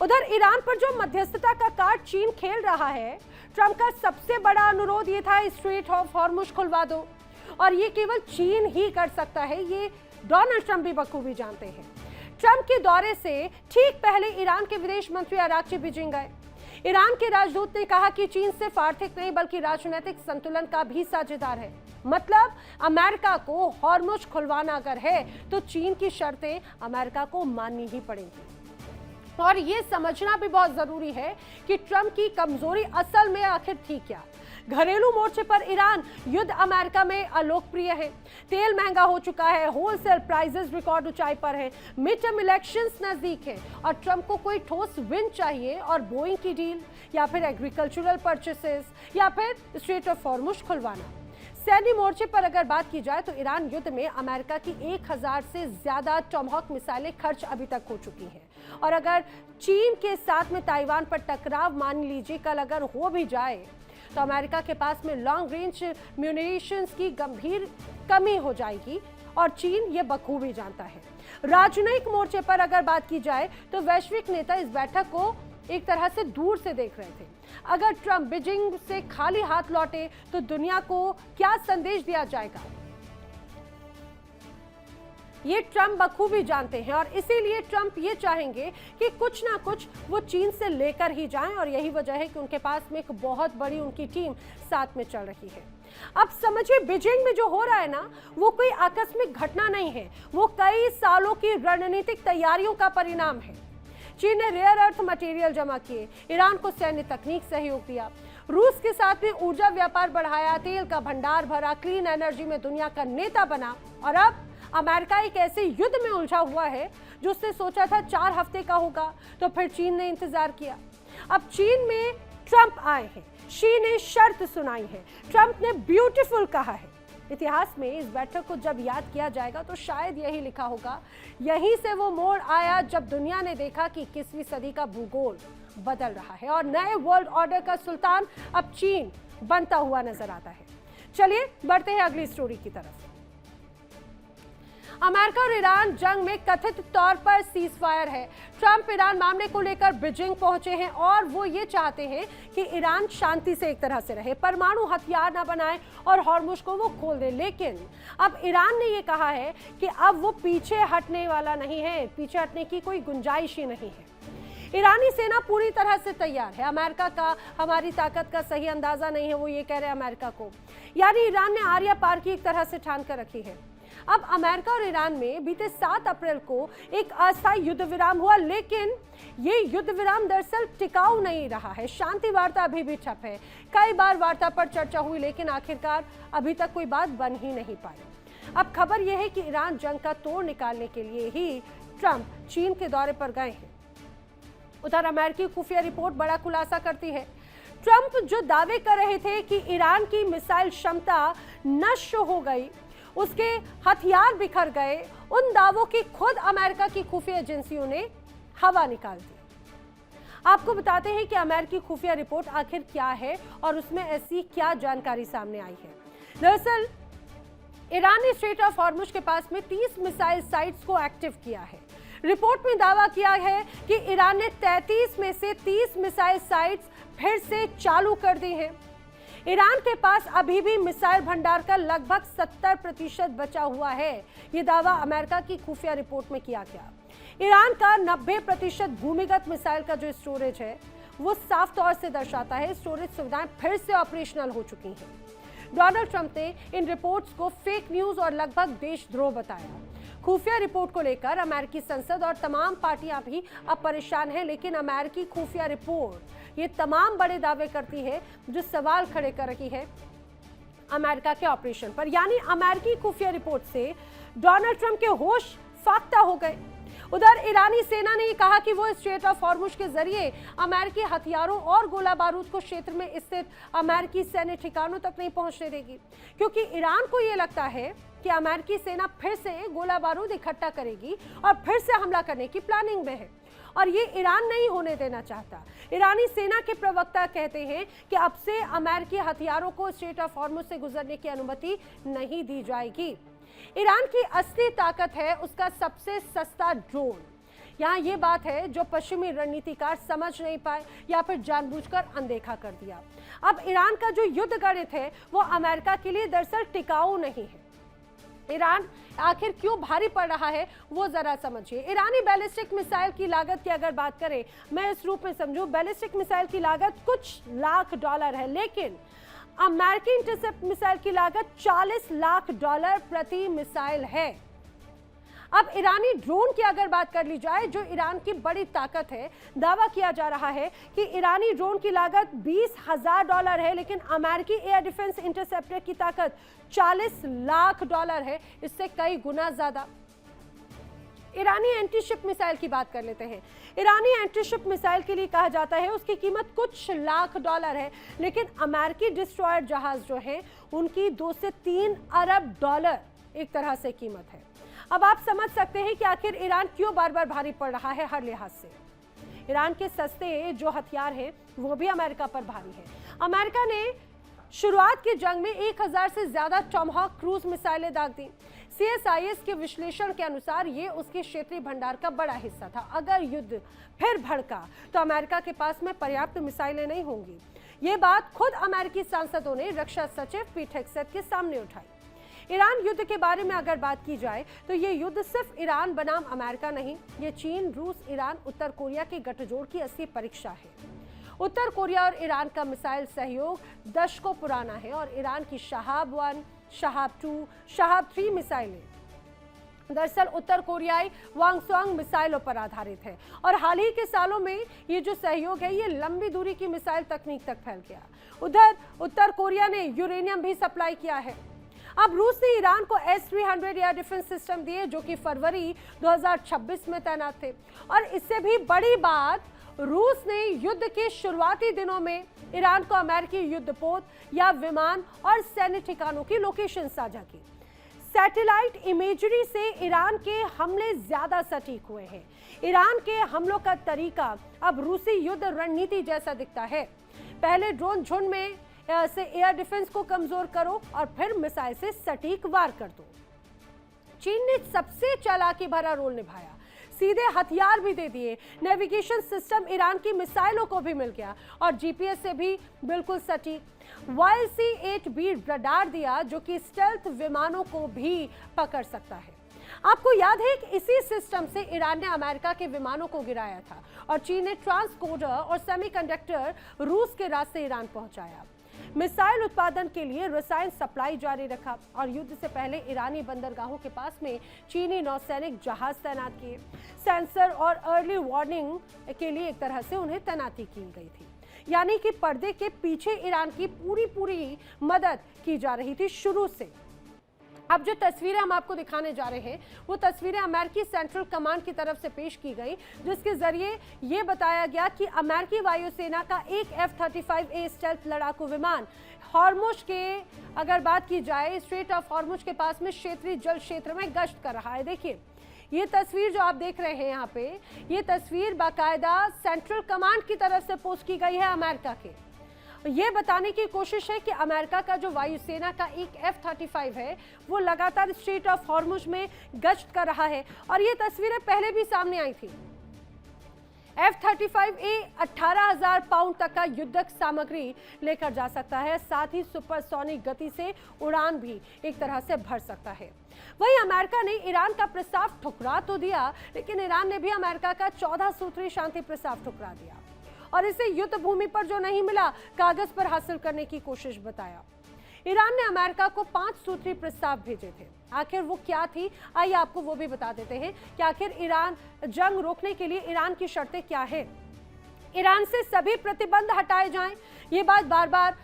उधर ईरान पर जो मध्यस्थता का कार्ड चीन खेल रहा है, ट्रंप का सबसे बड़ा अनुरोध ये था स्ट्रेट ऑफ हॉर्मुज खुलवा दो, और ये केवल चीन ही कर सकता है, ये डोनाल्ड ट्रंप भी बखूबी जानते हैं। ट्रंप के दौरे से ठीक पहले ईरान के विदेश मंत्री अरागची बीजिंग गए। ईरान के राजदूत ने कहा कि चीन सिर्फ आर्थिक नहीं बल्कि राजनीतिक संतुलन का भी साझेदार है। मतलब अमेरिका को हॉर्मुज खुलवाना अगर है तो चीन की शर्तें अमेरिका को माननी ही पड़ेंगी। और ये समझना भी बहुत जरूरी है कि ट्रंप की कमजोरी असल में आखिर थी क्या। घरेलू मोर्चे पर ईरान युद्ध अमेरिका में अलोकप्रिय है, तेल महंगा हो चुका है, होलसेल प्राइसेस रिकॉर्ड ऊंचाई पर है, मिड टर्म इलेक्शंस नजदीक है और ट्रंप को कोई ठोस विन चाहिए और बोइंग की डील या फिर एग्रीकल्चरल परचेसेस या फिर स्ट्रेट ऑफ हॉर्मुज खुलवाना। सैन्य मोर्चे पर अगर बात की जाए तो ईरान युद्ध में अमेरिका की 1000 से ज्यादा टॉमहॉक मिसाइलें खर्च अभी तक हो चुकी हैं और अगर चीन के साथ में ताइवान पर टकराव मान लीजिए कल अगर हो भी जाए तो अमेरिका के पास में लॉन्ग रेंज म्यूनिशंस की गंभीर कमी हो जाएगी और चीन ये बखूबी जानता है। राजनयिक मोर्चे पर अगर बात की जाए तो वैश्विक नेता इस बैठक को एक तरह से दूर से देख रहे थे। अगर ट्रंप बीजिंग से खाली हाथ लौटे तो दुनिया को क्या संदेश दिया जाएगा, ये ट्रंप बखूबी जानते हैं और इसीलिए ट्रंप ये चाहेंगे कि कुछ ना कुछ वो चीन से लेकर ही जाएं और यही वजह है कि उनके पास में एक बहुत बड़ी उनकी टीम साथ में चल रही है। अब समझिए बीजिंग में जो हो रहा है ना वो कोई आकस्मिक घटना नहीं है, वो कई सालों की रणनीतिक तैयारियों का परिणाम है। चीन ने रेयर अर्थ मटेरियल जमा किए, ईरान को सैन्य तकनीक सहयोग दिया, रूस के साथ में ऊर्जा व्यापार बढ़ाया, तेल का भंडार भरा, क्लीन एनर्जी में दुनिया का नेता बना और अब अमेरिका एक ऐसे युद्ध में उलझा हुआ है जो उसने सोचा था 4 हफ्ते का होगा, तो फिर चीन ने इंतजार किया। अब चीन में ट्रंप आए हैं, शी ने शर्त सुनाई है, ट्रंप ने ब्यूटीफुल कहा है। इतिहास में इस बैठक को जब याद किया जाएगा तो शायद यही लिखा होगा, यहीं से वो मोड़ आया जब दुनिया ने देखा कि 21वीं सदी का भूगोल बदल रहा है और नए वर्ल्ड ऑर्डर का सुल्तान अब चीन बनता हुआ नजर आता है। चलिए बढ़ते हैं अगली स्टोरी की तरफ। अमेरिका और ईरान जंग में कथित तौर पर सीज फायर है। ट्रंप ईरान मामले को लेकर बीजिंग पहुंचे हैं और वो ये चाहते हैं कि ईरान शांति से एक तरह से रहे, परमाणु हथियार ना बनाए और हॉर्मुज को वो खोल दे। लेकिन अब ईरान ने ये कहा है कि अब वो पीछे हटने वाला नहीं है, पीछे हटने की कोई गुंजाइश ही नहीं है। ईरानी सेना पूरी तरह से तैयार है। अमेरिका का हमारी ताकत का सही अंदाजा नहीं है, वो ये कह रहे हैं अमेरिका को, यानी ईरान ने आर्या पार की एक तरह से ठान कर रखी है। अब अमेरिका और ईरान में बीते 7 अप्रैल को एक अस्थायी युद्ध विराम हुआ, लेकिन ये युद्ध विराम दरअसल टिकाऊ नहीं रहा है। शांति वार्ता अभी भी ठप है। कई बार वार्ता पर चर्चा हुई, लेकिन आखिरकार अभी तक कोई बात बन ही नहीं पाई। अब खबर यह है कि ईरान जंग का तोड़ निकालने के लिए ही ट्रंप चीन के दौरे पर गए हैं। उधर अमेरिकी खुफिया रिपोर्ट बड़ा खुलासा करती है। ट्रंप जो दावे कर रहे थे कि ईरान की मिसाइल क्षमता नष्ट हो गई, उसके हथियार बिखर गए, उन दावों की खुद अमेरिका की खुफिया एजेंसियों ने हवा निकाल दी। आपको बताते हैं कि अमेरिकी खुफिया रिपोर्ट आखिर क्या है और उसमें ऐसी क्या जानकारी सामने आई है। दरअसल ईरान ने स्ट्रेट ऑफ हॉर्मुज के पास में 30 मिसाइल साइट्स को एक्टिव किया है। रिपोर्ट में दावा किया है कि ईरान ने 33 में से 30 मिसाइल साइट्स फिर से चालू कर दी हैं। ईरान के पास अभी भी मिसाइल भंडार का लगभग 70% बचा हुआ है। ये दावा अमेरिका की खुफिया रिपोर्ट में किया गया। ईरान का 90% भूमिगत मिसाइल का जो स्टोरेज है वो साफ तौर से दर्शाता है स्टोरेज सुविधाएं फिर से ऑपरेशनल हो चुकी हैं। डोनाल्ड ट्रंप ने इन रिपोर्ट्स को फेक न्यूज और लगभग देशद्रोह बताया। खुफिया रिपोर्ट को लेकर अमेरिकी संसद और तमाम पार्टियां भी अब परेशान हैं, लेकिन अमेरिकी खुफिया रिपोर्ट ये तमाम बड़े दावे करती है जो सवाल खड़े कर रही है अमेरिका के ऑपरेशन पर। यानी अमेरिकी खुफिया रिपोर्ट से डोनाल्ड ट्रंप के होश फाख्ता हो गए। उधर ईरानी सेना ने कहा कि वो स्ट्रेट ऑफ हॉर्मुज के जरिए अमेरिकी हथियारों और गोला बारूद को क्षेत्र में स्थित अमेरिकी सैन्य ठिकानों तक नहीं पहुंचने देगी, क्योंकि ईरान को ये लगता है कि अमेरिकी सेना फिर से गोला बारूद इकट्ठा करेगी और फिर से हमला करने की प्लानिंग में है, और ये ईरान नहीं होने देना चाहता। ईरानी सेना के प्रवक्ता कहते हैं कि अब से अमेरिकी हथियारों को स्ट्रेट ऑफ हॉर्मुज से गुजरने की अनुमति नहीं दी जाएगी। ईरान की असली ताकत है उसका सबसे सस्ता ड्रोन। यहाँ ये बात है जो पश्चिमी रणनीतिकार समझ नहीं पाए या फिर जानबूझकर अनदेखा कर दिया। अब ईरान का जो युद्ध गणित है वो अमेरिका के लिए दरअसल टिकाऊ नहीं है। ईरान आखिर क्यों भारी पड़ रहा है वो जरा समझिए। ईरानी बैलिस्टिक मिसाइल की लागत की अगर बात करें, मैं इस रूप में समझूं, बैलिस्टिक मिसाइल की लागत कुछ लाख डॉलर है, लेकिन अमेरिकी इंटरसेप्ट मिसाइल की लागत $40 लाख प्रति मिसाइल है। अब ईरानी ड्रोन की अगर बात कर ली जाए, जो ईरान की बड़ी ताकत है, दावा किया जा रहा है कि ईरानी ड्रोन की लागत $20,000 है, लेकिन अमेरिकी एयर डिफेंस इंटरसेप्टर की ताकत $40 लाख है, इससे कई गुना ज्यादा। ईरानी एंटीशिप मिसाइल की बात कर लेते हैं। ईरानी एंटीशिप मिसाइल के लिए कहा जाता है उसकी कीमत कुछ लाख डॉलर है, लेकिन अमेरिकी डिस्ट्रॉयर जहाज जो है उनकी 2 से 3 अरब डॉलर एक तरह से कीमत है। अब आप समझ सकते हैं कि आखिर ईरान क्यों बार बार भारी पड़ रहा है हर लिहाज से। ईरान के सस्ते जो हथियार हैं वो भी अमेरिका पर भारी है। अमेरिका ने शुरुआत की जंग में 1000 से ज्यादा टॉमहॉक क्रूज मिसाइलें दाग दी। CSIS के विश्लेषण के अनुसार ये उसके क्षेत्रीय भंडार का बड़ा हिस्सा था। अगर युद्ध फिर भड़का तो अमेरिका के पास में पर्याप्त मिसाइलें नहीं होंगी। ये बात खुद अमेरिकी सांसदों ने रक्षा सचिव पीट हेग्सेथ के सामने उठाई। ईरान युद्ध के बारे में अगर बात की जाए तो ये युद्ध सिर्फ ईरान बनाम अमेरिका नहीं, ये चीन, रूस, ईरान, उत्तर कोरिया के गठजोड़ की असली परीक्षा है। उत्तर कोरिया और ईरान का मिसाइल सहयोग दशकों पुराना है और ईरान की शहाब 1, शहाब 2, शहाब 3 मिसाइलें दरअसल उत्तर कोरियाई वांगसोंग मिसाइलों पर आधारित है, और हाल ही के सालों में ये जो सहयोग है ये लंबी दूरी की मिसाइल तकनीक तक फैल गया। उधर उत्तर कोरिया ने यूरेनियम भी सप्लाई किया है। अब रूस ने ईरान को S-300 एयर डिफेंस सिस्टम दिए जो कि फरवरी 2026 में तैनात थे, और इससे भी बड़ी बात, रूस ने युद्ध के शुरुआती दिनों में ईरान को अमेरिकी युद्धपोत या विमान और सैन्य ठिकानों की लोकेशन साझा की। सैटेलाइट इमेजरी से ईरान के हमले ज्यादा सटीक हुए हैं। ईरान के हमलों का तरीका अब रूसी युद्ध रणनीति जैसा दिखता है। पहले ड्रोन झुंड में से एयर डिफेंस को कमजोर करो और फिर मिसाइल से सटीक वार कर दो। चीन ने सबसे चालाकी भरा रोल निभाया, सीधे हथियार भी दे दिए, नेविगेशन सिस्टम ईरान की मिसाइलों को भी मिल गया और जीपीएस से भी बिल्कुल सटीक YC-8B रडार दिया जो कि स्टेल्थ विमानों को भी पकड़ सकता है। आपको याद है कि इसी सिस्टम से ईरान ने अमेरिका के विमानों को गिराया था और चीन ने ट्रांसकोडर और सेमीकंडक्टर रूस के रास्ते ईरान पहुंचाया। मिसाइल उत्पादन के लिए रसायन सप्लाई जारी रखा और युद्ध से पहले ईरानी बंदरगाहों के पास में चीनी नौसैनिक जहाज तैनात किए। सेंसर और अर्ली वार्निंग के लिए एक तरह से उन्हें तैनाती की गई थी, यानी कि पर्दे के पीछे ईरान की पूरी मदद की जा रही थी शुरू से। अब जो तस्वीरें हम आपको दिखाने जा रहे हैं वो तस्वीरें अमेरिकी सेंट्रल कमांड की तरफ से पेश की गई, जिसके जरिए ये बताया गया कि अमेरिकी वायुसेना का एक F-35A स्टेल्थ लड़ाकू विमान हॉर्मुज के, अगर बात की जाए स्ट्रेट ऑफ हॉर्मुज के पास में क्षेत्रीय जल क्षेत्र में गश्त कर रहा है। देखिए ये तस्वीर जो आप देख रहे हैं यहाँ पे, ये तस्वीर बाकायदा सेंट्रल कमांड की तरफ से पोस्ट की गई है अमेरिका के। ये बताने की कोशिश है कि अमेरिका का जो वायुसेना का एक F-35 है वो लगातार स्ट्रेट ऑफ हॉर्मुज में गश्त कर रहा है और ये तस्वीरें पहले भी सामने आई थी। F-35A 18,000 पाउंड तक का युद्धक सामग्री लेकर जा सकता है, साथ ही सुपरसोनिक गति से उड़ान भी एक तरह से भर सकता है। वहीं अमेरिका ने ईरान का प्रस्ताव ठुकरा तो दिया, लेकिन ईरान ने भी अमेरिका का 14 सूत्री शांति प्रस्ताव ठुकरा दिया और इसे युद्ध भूमि पर जो नहीं मिला कागज पर हासिल करने की कोशिश बताया। ईरान ने अमेरिका को 5 सूत्री प्रस्ताव भेजे थे। आखिर वो क्या थी, आइए आपको वो भी बता देते हैं कि आखिर ईरान जंग रोकने के लिए ईरान की शर्तें क्या है। ईरान से सभी प्रतिबंध हटाए जाएं, ये बात बार बार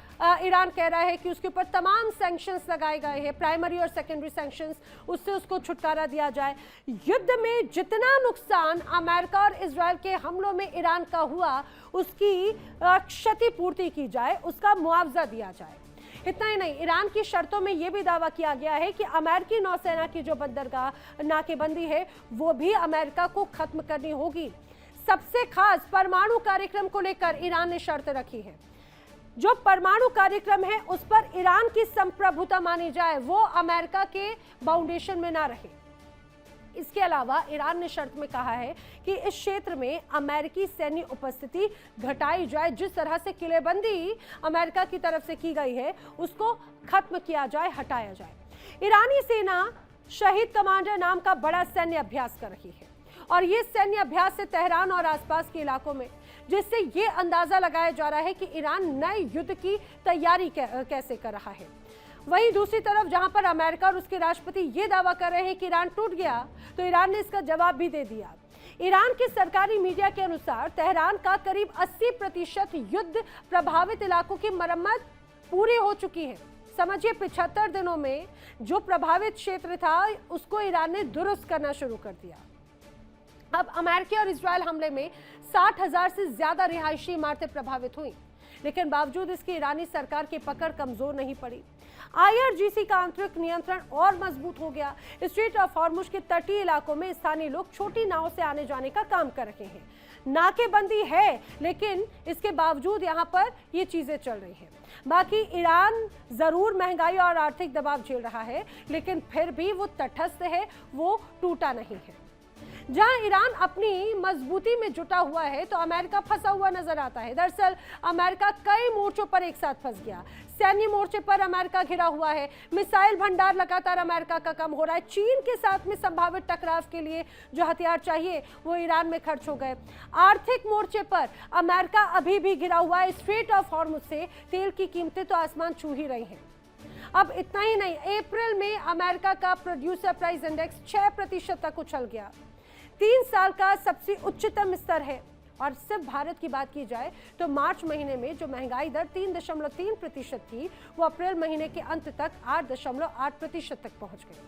ईरान कह रहा है कि उसके ऊपर तमाम सैंक्शंस लगाए गए हैं, प्राइमरी और सेकेंडरी सैंक्शंस, उससे उसको छुटकारा दिया जाए। युद्ध में जितना नुकसान अमेरिका और इजराइल के हमलों में ईरान का हुआ उसकी क्षतिपूर्ति की जाए, उसका मुआवजा दिया जाए। इतना ही नहीं, ईरान की शर्तों में यह भी दावा किया गया है कि अमेरिकी नौसेना की जो बंदरगाह नाकेबंदी है वो भी अमेरिका को खत्म करनी होगी। सबसे खास परमाणु कार्यक्रम को लेकर ईरान ने शर्त रखी है। जो परमाणु कार्यक्रम है उस पर ईरान की संप्रभुता मानी जाए, वो अमेरिका के बाउंडेशन में ना रहे। इसके अलावा ईरान ने शर्त में कहा है कि इस क्षेत्र में अमेरिकी सैन्य उपस्थिति घटाई जाए, जिस तरह से किलेबंदी अमेरिका की तरफ से की गई है उसको खत्म किया जाए, हटाया जाए। ईरानी सेना शहीद कमांडर नाम का बड़ा सैन्य अभ्यास कर रही है और ये सैन्य अभ्यास से तेहरान और आसपास के इलाकों में, जिससे ये अंदाजा लगाया जा रहा है कि ईरान नए युद्ध की तैयारी कैसे कर रहा है। वहीं दूसरी तरफ जहां पर अमेरिका और उसके राष्ट्रपति ये दावा कर रहे हैं कि ईरान टूट गया, तो ईरान ने इसका जवाब भी दे दिया। ईरान के सरकारी मीडिया के अनुसार तेहरान का करीब 80% युद्ध प्रभावित इलाकों की मरम्मत पूरी हो चुकी है। समझिए 75 दिनों में जो प्रभावित क्षेत्र था उसको ईरान ने दुरुस्त करना शुरू कर दिया। अब अमेरिका और इजराइल हमले में 60,000 से ज्यादा रिहायशी इमारतें प्रभावित हुई, लेकिन बावजूद इसकी ईरानी सरकार की पकड़ कमजोर नहीं पड़ी। IRGC का आंतरिक नियंत्रण और मजबूत हो गया। स्ट्रेट ऑफ हॉर्मुज के तटीय इलाकों में स्थानीय लोग छोटी नाव से आने जाने का काम कर रहे हैं। नाकेबंदी है, लेकिन इसके बावजूद यहाँ पर ये चीजें चल रही हैं। बाकी ईरान जरूर महंगाई और आर्थिक दबाव झेल रहा है, लेकिन फिर भी वो तटस्थ है, वो टूटा नहीं है। जहां ईरान अपनी मजबूती में जुटा हुआ है तो अमेरिका फंसा हुआ नजर आता है। दरअसल अमेरिका कई मोर्चों पर एक साथ फंस गया। सैन्य मोर्चे पर अमेरिका घिरा हुआ है, मिसाइल भंडार लगातार अमेरिका का कम हो रहा है, चीन के साथ में संभावित टकराव के लिए जो हथियार चाहिए वो ईरान में खर्च हो गए। आर्थिक मोर्चे पर अमेरिका अभी भी घिरा हुआ है। स्ट्रेट ऑफ हॉर्मुज से तेल की कीमतें तो आसमान छू ही रही हैं। अब इतना ही नहीं, अप्रैल में अमेरिका का प्रोड्यूसर प्राइस इंडेक्स 6% तक उछल गया, 3 साल का सबसे उच्चतम स्तर है। और सिर्फ भारत की बात की जाए तो मार्च महीने में जो महंगाई दर 3.3% थी वो अप्रैल महीने के अंत तक 8.8% तक पहुंच गई।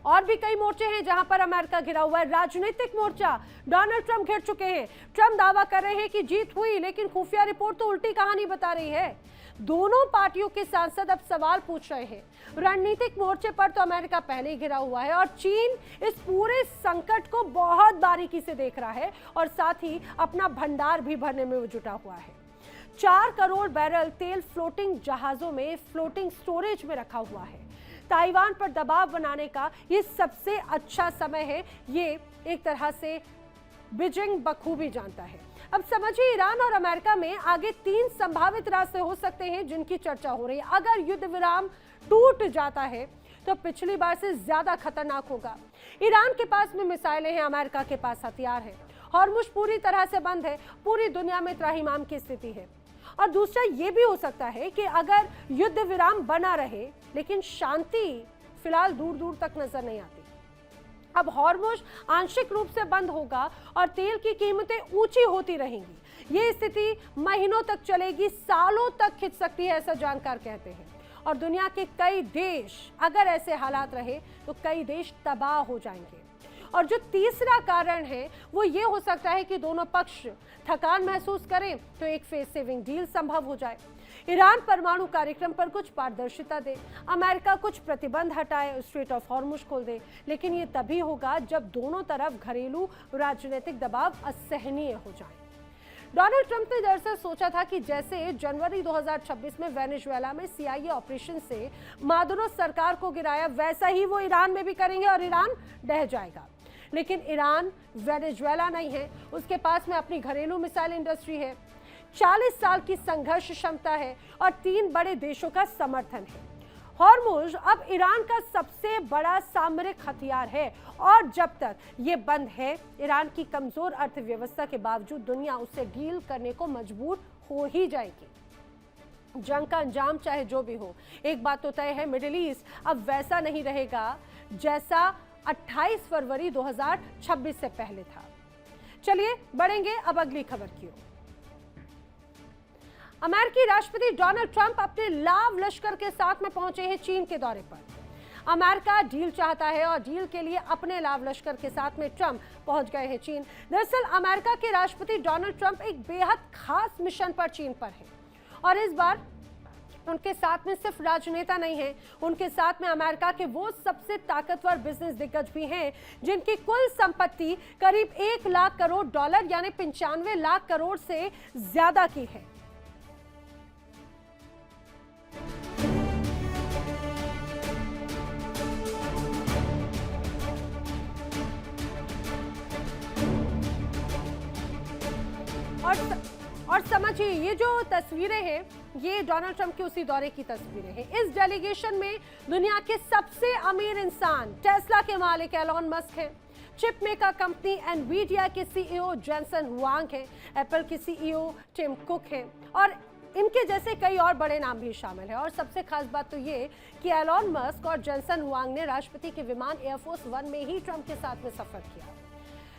और भी कई मोर्चे हैं जहां पर अमेरिका घिरा हुआ है। राजनीतिक मोर्चा, डोनाल्ड ट्रंप घिर चुके हैं। ट्रंप दावा कर रहे हैं कि जीत हुई, लेकिन खुफिया रिपोर्ट तो उल्टी कहानी बता रही है। दोनों पार्टियों के सांसद अब सवाल पूछ रहे हैं। रणनीतिक मोर्चे पर तो अमेरिका पहले ही घिरा हुआ है और चीन इस पूरे संकट को बहुत बारीकी से देख रहा है और साथ ही अपना भंडार भी भरने में वो जुटा हुआ है। 4 करोड़ बैरल तेल फ्लोटिंग जहाजों में फ्लोटिंग स्टोरेज में रखा हुआ है। ताइवान पर दबाव बनाने का ये सबसे अच्छा समय है, ये एक तरह से बीजिंग बखूबी जानता है। अब समझिए, ईरान और अमेरिका में आगे 3 संभावित रास्ते हो सकते हैं जिनकी चर्चा हो रही है। अगर युद्ध विराम टूट जाता है तो पिछली बार से ज्यादा खतरनाक होगा। ईरान के पास में मिसाइलें हैं, अमेरिका के पास हथियार है, हॉर्मुज़ पूरी तरह से बंद है, पूरी दुनिया में त्राहिमाम की स्थिति है। और दूसरा ये भी हो सकता है कि अगर युद्ध विराम बना रहे लेकिन शांति फिलहाल दूर दूर तक नजर नहीं आती। अब हॉर्मुज़ आंशिक रूप से बंद होगा और तेल की कीमतें ऊंची होती रहेंगी। ये स्थिति महीनों तक चलेगी, सालों तक खिंच सकती है, ऐसा जानकार कहते हैं। और दुनिया के कई देश, अगर ऐसे हालात रहे तो कई देश तबाह हो जाएंगे। और जो तीसरा कारण है वो ये हो सकता है कि दोनों पक्ष थकान महसूस करें तो एक फेस सेविंग डील संभव हो जाए। ईरान परमाणु कार्यक्रम पर कुछ पारदर्शिता दे, अमेरिका कुछ प्रतिबंध हटाए, स्ट्रेट ऑफ हॉर्मुज़ खोल दे, लेकिन ये तभी होगा जब दोनों तरफ घरेलू राजनीतिक दबाव असहनीय हो जाए। डोनाल्ड ट्रंप ने दरअसल सोचा था कि जैसे जनवरी 2026 में वेनेजुएला में CIA ऑपरेशन से मादुरो सरकार को गिराया, वैसा ही वो ईरान में भी करेंगे और ईरान ढह जाएगा। लेकिन ईरान वेनेजुएला नहीं है, उसके पास में अपनी घरेलू मिसाइल इंडस्ट्री है, 40 साल की संघर्ष क्षमता है और 3 बड़े देशों का समर्थन है। हॉर्मुज़ अब ईरान का सबसे बड़ा सामरिक हथियार है और जब तक ये बंद है, ईरान की कमजोर अर्थव्यवस्था के बावजूद दुनिया उससे डील करने को मजबूर हो ही जाएगी। जंग का अंजाम चाहे जो भी हो, एक बात तो तय है, मिडिल ईस्ट अब वैसा नहीं रहेगा जैसा 28 फरवरी 2026 से पहले था। चलिए बढ़ेंगे अब अगली खबर की ओर। अमेरिकी राष्ट्रपति डोनाल्ड ट्रंप अपने लाव लश्कर के साथ में पहुंचे हैं चीन के दौरे पर। अमेरिका डील चाहता है और डील के लिए अपने लाव लश्कर के साथ में ट्रंप पहुंच गए हैं चीन। दरअसल अमेरिका के राष्ट्रपति डोनाल्ड ट्रंप एक बेहद खास मिशन पर चीन पर हैं और इस बार उनके साथ में सिर्फ राजनेता नहीं है, उनके साथ में अमेरिका के वो सबसे ताकतवर बिजनेस दिग्गज भी हैं जिनकी कुल संपत्ति करीब $1 लाख करोड़ यानी 95 लाख करोड़ से ज्यादा की है। और समझिए, ये जो तस्वीरें हैं ये डोनाल्ड ट्रंप के उसी दौरे की तस्वीरें हैं। इस डेलीगेशन में दुनिया के सबसे अमीर इंसान टेस्ला के मालिक एलन मस्क हैं, चिप मेकर कंपनी एनवीडिया के CEO जेनसन हुआंग हैं, एप्पल के CEO टिम कुक हैं और इनके जैसे कई और बड़े नाम भी शामिल हैं। और सबसे खास बात तो ये कि एलन मस्क और जेनसन हुआंग ने राष्ट्रपति के विमान एयरफोर्स 1 में ही ट्रंप के साथ में सफर किया।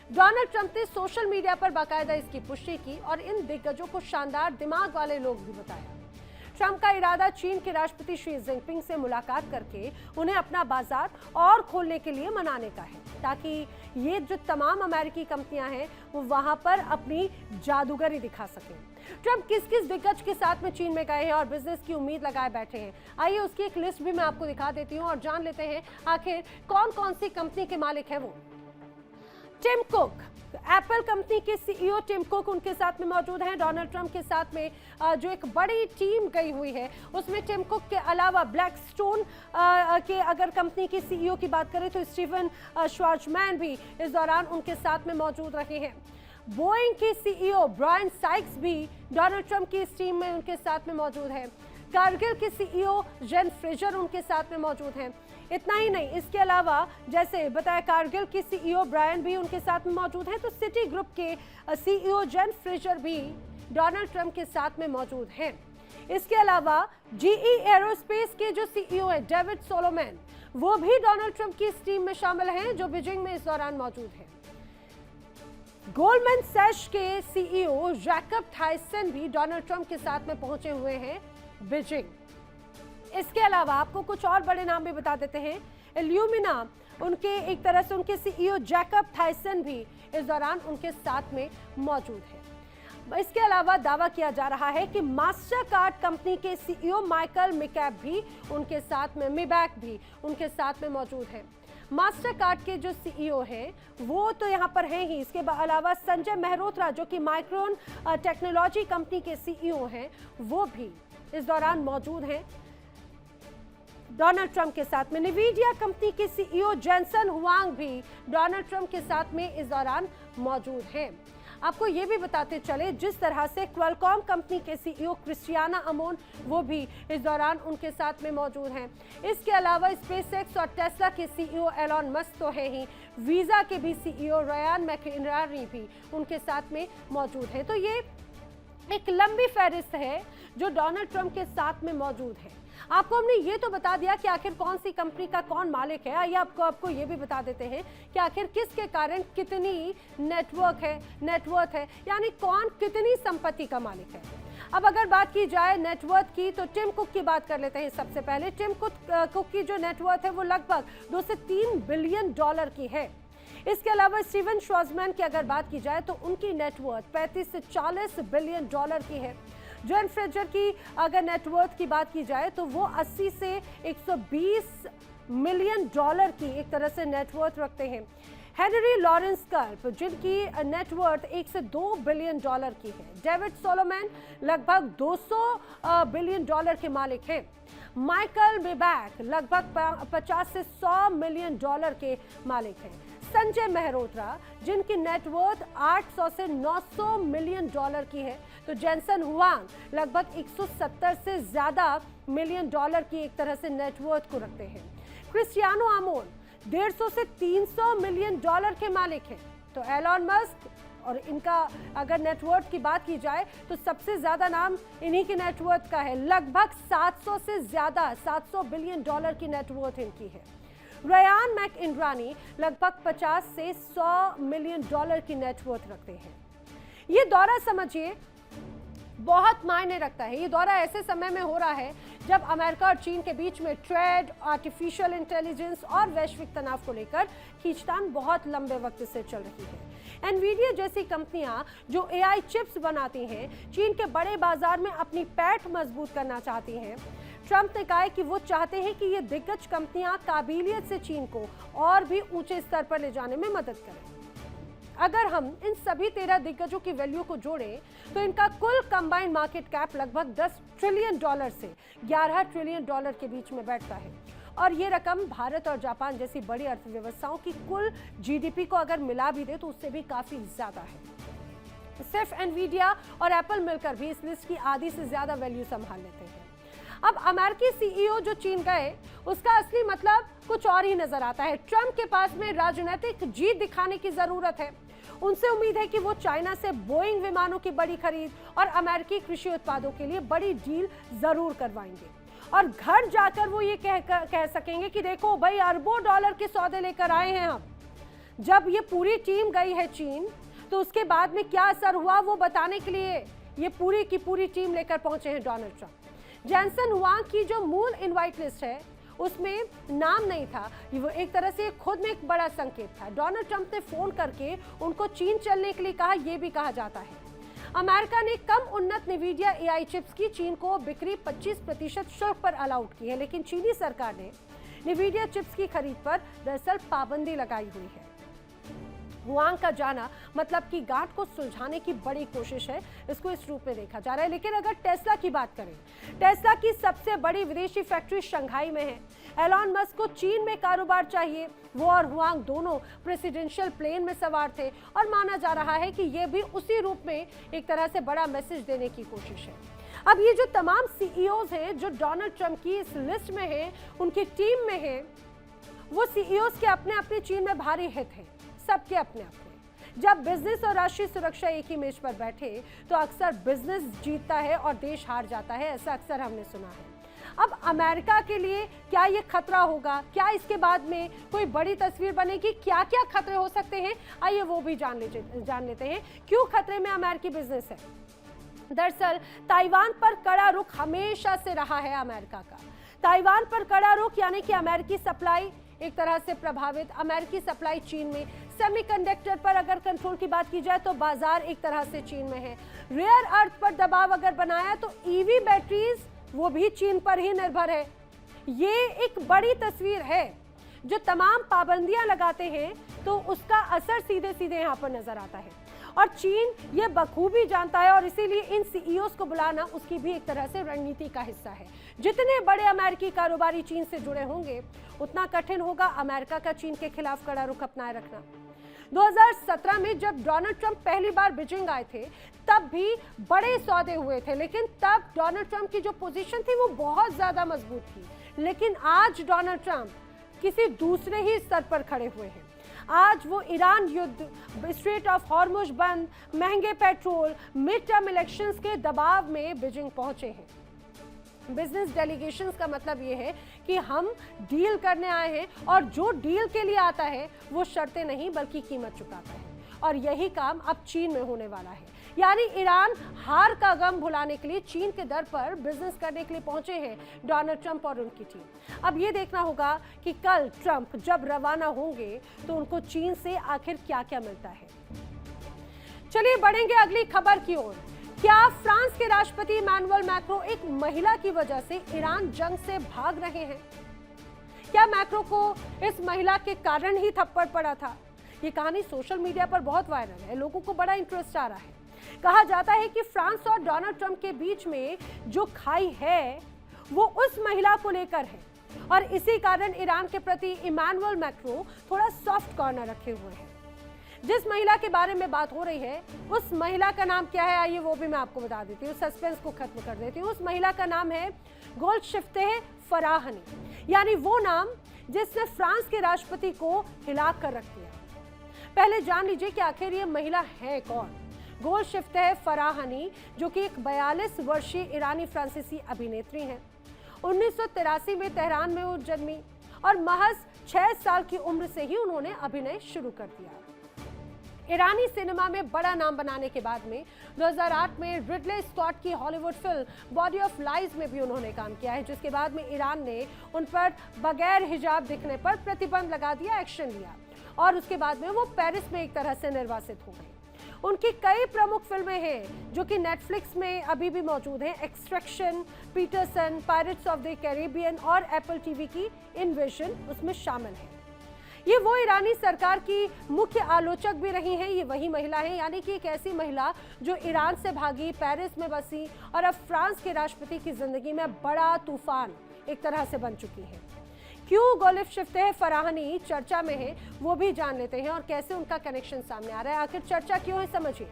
डोनाल्ड ट्रंप ने सोशल मीडिया पर बाकायदा इसकी पुष्टि की और इन दिग्गजों को शानदार दिमाग वाले लोग भी बताया। ट्रंप का इरादा चीन के राष्ट्रपति शी जिनपिंग से मुलाकात करके उन्हें अपना बाजार और खोलने के लिए मनाने का है, ताकि ये जो तमाम अमेरिकी कंपनियां हैं वो वहां पर अपनी जादूगरी दिखा सकें। ट्रंप किस किस दिग्गज के साथ में चीन में गए हैं और बिजनेस की उम्मीद लगाए बैठे हैं, आइए उसकी एक लिस्ट भी मैं आपको दिखा देती हूँ और जान लेते हैं आखिर कौन कौन सी कंपनी के मालिक है वो। टिम कुक, एप्पल कंपनी के CEO टिम कुक उनके साथ में मौजूद हैं। डोनाल्ड ट्रंप के साथ में जो एक बड़ी टीम गई हुई है उसमें टिम कुक के अलावा ब्लैकस्टोन के अगर कंपनी के CEO की बात करें तो स्टीफन श्वार्ज़मैन भी इस दौरान उनके साथ में मौजूद रहे हैं। बोइंग के CEO ब्रायन साइक्स भी डोनाल्ड ट्रंप की इस टीम में उनके साथ में मौजूद है। कारगिल के CEO जेन फ्रेजर उनके साथ में मौजूद हैं। इतना ही नहीं, इसके अलावा जैसे बताया कारगिल के CEO ब्रायन भी उनके साथ में मौजूद हैं, तो सिटी ग्रुप के CEO जेन फ्रेजर भी डोनाल्ड ट्रंप के साथ में मौजूद हैं। इसके अलावा GE एरोस्पेस के जो CEO है डेविड सोलोमैन, वो भी डोनाल्ड ट्रंप की इस टीम में शामिल हैं जो बीजिंग में इस दौरान मौजूद है। गोल्डमैन सैश के CEO जैकब थाइसन भी डोनाल्ड ट्रंप के साथ में पहुंचे हुए हैं बीजिंग। इसके अलावा आपको कुछ और बड़े नाम भी बता देते हैं। इल्यूमिना, उनके एक तरह से उनके CEO जैकब थाइसन भी इस दौरान उनके साथ में मौजूद है। इसके अलावा दावा किया जा रहा है कि मास्टर कार्ड कंपनी के CEO माइकल मिकैब भी उनके साथ में, मिबैक भी उनके साथ में मौजूद है। मास्टर कार्ड के जो सीईओ हैं वो तो यहाँ पर हैं ही, इसके अलावा संजय मेहरोत्रा जो कि माइक्रोन टेक्नोलॉजी कंपनी के सीईओ हैं वो भी इस दौरान मौजूद हैं डोनाल्ड ट्रंप के साथ में। निवीडिया कंपनी के सीईओ जेनसन हुआंग भी डोनाल्ड ट्रंप के साथ में इस दौरान मौजूद हैं। आपको ये भी बताते चले जिस तरह से क्वालकॉम कंपनी के सीईओ क्रिस्टियाना अमोन वो भी इस दौरान उनके साथ में मौजूद हैं। इसके अलावा स्पेसएक्स और टेस्ला के सीईओ एलॉन मस्क तो है ही, वीजा के भी सीईओ रयान मैकइनरानी भी उनके साथ में मौजूद है। तो ये एक लंबी फहरिस्त है जो डोनाल्ड ट्रंप के साथ में मौजूद है। आपको हमने ये तो बता दिया कि आखिर कौन सी कंपनी का कौन मालिक है। आइए आपको ये भी बता देते हैं कि आखिर किसके कारण कितनी नेटवर्थ है, यानी कौन कितनी संपत्ति का मालिक है। अब अगर बात की जाए नेटवर्थ की तो टिम कुक की बात कर लेते हैं। सबसे पहले टिम कुक की जो नेटवर्थ है वो लगभग 2 से 3 बिलियन डॉलर की है। इसके अलावा स्टीवन श्वार्ज़मैन की अगर बात की जाए तो उनकी नेटवर्थ 35 से 40 बिलियन डॉलर की है। जॉन फ्रेजर की अगर नेटवर्थ की बात की जाए तो वो 80 से 120 मिलियन डॉलर की एक तरह से नेटवर्थ रखते हैं। हेनरी लॉरेंस कर्प जिनकी नेटवर्थ 1 से 2 बिलियन डॉलर की है। डेविड सोलोमैन लगभग 200 बिलियन डॉलर के मालिक हैं। माइकल बेबैक लगभग 50 से 100 मिलियन डॉलर के मालिक हैं। संजय मेहरोत्रा जिनकी नेटवर्थ 800 से 900 मिलियन डॉलर की है। तो जेनसन हुआंग लगभग 170 से ज्यादा मिलियन डॉलर की एक तरह से नेटवर्थ को रखते हैं। क्रिस्टियानो अमोन 150 से 300 मिलियन डॉलर के मालिक हैं। तो एलॉन मस्क और इनका अगर नेटवर्थ की बात की जाए तो सबसे ज्यादा नाम इन्हीं की नेटवर्थ का है, लगभग 700 से ज्यादा 700 बिलियन डॉलर की नेटवर्थ इनकी है। रयान मैकइनरानी लगभग 50 से 100 मिलियन डॉलर की नेटवर्थ रखते हैं। ये दौरा समझिए बहुत मायने रखता है। ये दौरा ऐसे समय में हो रहा है जब अमेरिका और चीन के बीच में ट्रेड, आर्टिफिशियल इंटेलिजेंस और वैश्विक तनाव को लेकर खींचतान बहुत लंबे वक्त से चल रही है। एनवीडिया जैसी कंपनियां जो एआई चिप्स बनाती हैं, चीन के बड़े बाजार में अपनी पैठ मजबूत करना चाहती हैं। ट्रंप ने कहा है कि वो चाहते हैं कि ये दिग्गज कंपनियां काबिलियत से चीन को और भी ऊंचे स्तर पर ले जाने में मदद करें। अगर हम इन सभी 13 दिग्गजों की वैल्यू को जोड़ें तो इनका कुल कंबाइंड मार्केट कैप लगभग 10 ट्रिलियन डॉलर से 11 ट्रिलियन डॉलर के बीच में बैठता है। और ये रकम भारत और जापान जैसी बड़ी अर्थव्यवस्थाओं की कुल जीडीपी को अगर मिला भी दे तो उससे भी काफी ज्यादा है। सिर्फ एनवीडिया और एप्पल मिलकर भी इस लिस्ट की आधी से ज्यादा वैल्यू संभाल लेते हैं। अब अमेरिकी सीईओ जो चीन गए उसका असली मतलब कुछ और ही नजर आता है। ट्रंप के पास में राजनीतिक जीत दिखाने की जरूरत है। उनसे उम्मीद है कि वो चाइना से बोइंग विमानों की बड़ी खरीद और अमेरिकी कृषि उत्पादों के लिए बड़ी डील जरूर करवाएंगे और घर जाकर वो ये कह सकेंगे कि देखो भाई अरबों डॉलर के सौदे लेकर आए हैं हम। जब ये पूरी टीम गई है चीन तो उसके बाद में क्या असर हुआ वो बताने के लिए ये पूरी की पूरी टीम लेकर पहुंचे हैं डोनाल्ड ट्रंप। जेनसन हुआंग की जो मूल इनवाइट लिस्ट है उसमें नाम नहीं था, वो एक तरह से खुद में एक बड़ा संकेत था। डोनाल्ड ट्रंप ने फोन करके उनको चीन चलने के लिए कहा, यह भी कहा जाता है। अमेरिका ने कम उन्नत निवीडिया एआई चिप्स की चीन को बिक्री 25% शुल्क पर अलाउड की है, लेकिन चीनी सरकार ने निवीडिया चिप्स की खरीद पर दरअसल पाबंदी लगाई हुई है। हुआंग का जाना मतलब कि गांठ को सुलझाने की बड़ी कोशिश है, इसको इस रूप में देखा जा रहा है। लेकिन अगर टेस्ला की बात करें, टेस्ला की सबसे बड़ी विदेशी फैक्ट्री शंघाई में है। एलॉन मस्क को चीन में कारोबार चाहिए। वो और हुआंग दोनों प्रेसिडेंशियल प्लेन में सवार थे और माना जा रहा है कि यह भी उसी रूप में एक तरह से बड़ा मैसेज देने की कोशिश है। अब ये जो तमाम सीईओज हैं जो डोनाल्ड ट्रंप की इस लिस्ट में हैं, उनकी टीम में हैं, वो सीईओज के अपने अपने चीन में भारी हित हैं, सबके अपने अपने। जब बिजनेस और राष्ट्रीय सुरक्षा एक ही मेज पर बैठे तो अक्सर बिजनेस जीतता है और देश हार जाता है, ऐसा अक्सर हमने सुना है। अब अमेरिका के लिए क्या ये खतरा होगा? क्या इसके बाद में कोई बड़ी तस्वीर बनेगी? क्या क्या खतरे हो सकते हैं, आइए वो भी जान लेते हैं। क्यों खतरे में अमेरिकी बिजनेस है? दरअसल ताइवान पर कड़ा रुख हमेशा से रहा है अमेरिका का। ताइवान पर कड़ा रुख यानी कि अमेरिकी सप्लाई एक तरह से प्रभावित। अमेरिकी सप्लाई चीन में। सेमीकंडक्टर पर अगर कंट्रोल की बात की जाए तो बाजार एक तरह से चीन में है। रेयर अर्थ पर दबाव अगर बनाया तो ईवी बैटरीज वो भी चीन पर ही निर्भर है। ये एक बड़ी तस्वीर है जो तमाम पाबंदियां लगाते हैं तो उसका असर सीधे सीधे यहाँ पर नजर आता है। और चीन ये बखूबी जानता है और इसीलिए इन सीईओज को बुलाना उसकी भी एक तरह से रणनीति का हिस्सा है। जितने बड़े अमेरिकी कारोबारी चीन से जुड़े होंगे उतना कठिन होगा अमेरिका का चीन के खिलाफ कड़ा रुख अपनाए रखना। 2017 में जब डोनाल्ड ट्रंप पहली बार बीजिंग आए थे तब भी बड़े सौदे हुए थे, लेकिन तब डोनाल्ड ट्रंप की जो पोजीशन थी वो बहुत ज्यादा मजबूत थी। लेकिन आज डोनाल्ड ट्रंप किसी दूसरे ही स्तर पर खड़े हुए हैं। आज वो ईरान युद्ध, स्ट्रेट ऑफ हॉर्मुज बंद, महंगे पेट्रोल, मिड टर्म इलेक्शंस के दबाव में बीजिंग पहुंचे हैं। बिजनेस डेलीगेशंस का मतलब ये है कि हम डील करने आए हैं और जो डील के लिए आता है वो शर्तें नहीं बल्कि कीमत चुकाता है, और यही काम अब चीन में होने वाला है। यानी ईरान हार का गम भुलाने के लिए चीन के दर पर बिजनेस करने के लिए पहुंचे हैं डोनाल्ड ट्रंप और उनकी टीम। अब ये देखना होगा कि कल ट्रंप जब रवाना होंगे तो उनको चीन से आखिर क्या क्या मिलता है। चलिए बढ़ेंगे अगली खबर की ओर। क्या फ्रांस के राष्ट्रपति इमैनुअल मैक्रो एक महिला की वजह से ईरान जंग से भाग रहे हैं? क्या मैक्रो को इस महिला के कारण ही थप्पड़ पड़ा था? ये कहानी सोशल मीडिया पर बहुत वायरल है, लोगों को बड़ा इंटरेस्ट आ रहा है। कहा जाता है कि फ्रांस और डोनाल्ड ट्रंप के बीच में जो खाई है वो उस महिला को लेकर है और इसी कारण ईरान के प्रति इमैनुअल मैक्रो थोड़ा सॉफ्ट कॉर्नर रखे हुए हैं। जिस महिला के बारे में बात हो रही है उस महिला का नाम क्या है, आइए वो भी मैं आपको बता देती हूँ, सस्पेंस को खत्म कर देती हूँ। उस महिला का नाम है गोल्डशिफ्ते फराहानी, यानी वो नाम जिसने फ्रांस के राष्ट्रपति को हिला कर रख दिया। पहले जान लीजिए कि आखिर ये महिला है कौन। गोल्डशिफ्ते फराहानी जो कि एक 42 वर्षीय ईरानी फ्रांसीसी अभिनेत्री हैं। 1983 में तेहरान में वो जन्मी और महज 6 साल की उम्र से ही उन्होंने अभिनय शुरू कर दिया। ईरानी सिनेमा में बड़ा नाम बनाने के बाद में 2008 में रिडले स्कॉट की Hollywood film body of lies में भी उन्होंने काम किया है, जिसके बाद में ईरान ने उन पर बगैर हिजाब दिखने पर प्रतिबंध लगा दिया, एक्शन लिया और उसके बाद में वो पेरिस में एक तरह से निर्वासित हो गई। उनकी कई प्रमुख फिल्में हैं जो कि नेटफ्लिक्स में अभी भी मौजूद हैं। Extraction, Peterson, Pirates of the Caribbean और एप्पल टीवी की इन्वेजन उसमें शामिल है। ये वो ईरानी सरकार की मुख्य आलोचक भी रही हैं। ये वही महिला है, यानी कि एक ऐसी महिला जो ईरान से भागी, पेरिस में बसी और अब फ्रांस के राष्ट्रपति की जिंदगी में बड़ा तूफान एक तरह से बन चुकी है। क्यों गोल्डशिफ्ते फराहानी चर्चा में है वो भी जान लेते हैं और कैसे उनका कनेक्शन सामने आ रहा है। आखिर चर्चा क्यों है, समझिए।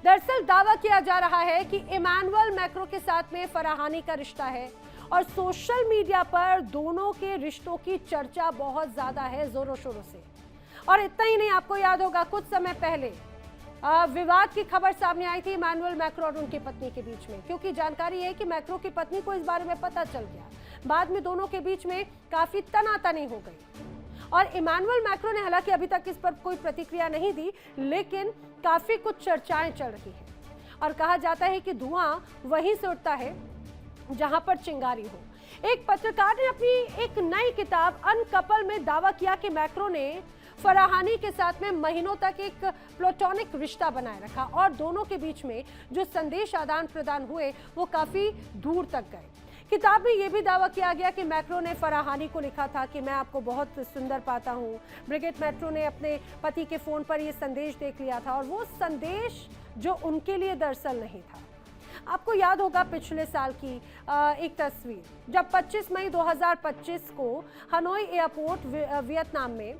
दरअसल दावा किया जा रहा है कि इमैनुअल मैक्रो के साथ में फराहानी का रिश्ता है और सोशल मीडिया पर दोनों के रिश्तों की चर्चा बहुत ज्यादा है, जोरों शोरों से। और इतना ही नहीं, आपको याद होगा कुछ समय पहले विवाद की खबर सामने आई थी इमैनुअल मैक्रो और उनकी पत्नी के बीच में, क्योंकि जानकारी है कि मैक्रो की पत्नी को इस बारे में पता चल गया। बाद में दोनों के बीच में काफी तनातनी हो गई और इमैनुअल मैक्रो ने हालांकि अभी तक इस पर कोई प्रतिक्रिया नहीं दी, लेकिन काफी कुछ चर्चाएं चल रही हैं और कहा जाता है कि धुआं वहीं से उठता है जहां पर चिंगारी हो। एक पत्रकार ने अपनी एक नई किताब अनकपल में दावा किया कि मैक्रो ने फराहानी के साथ में महीनों तक एक प्लेटोनिक रिश्ता बनाए रखा और दोनों के बीच में जो संदेश आदान प्रदान हुए वो काफी दूर तक गए। किताब में यह भी दावा किया गया कि मैक्रो ने फराहानी को लिखा था कि मैं आपको बहुत सुंदर पाता हूँ। ब्रिगिट मैक्रो ने अपने पति के फोन पर यह संदेश देख लिया था और वो संदेश जो उनके लिए दरअसल नहीं था। आपको याद होगा पिछले साल की एक तस्वीर, जब 25 मई 2025 को हनोई एयरपोर्ट वियतनाम में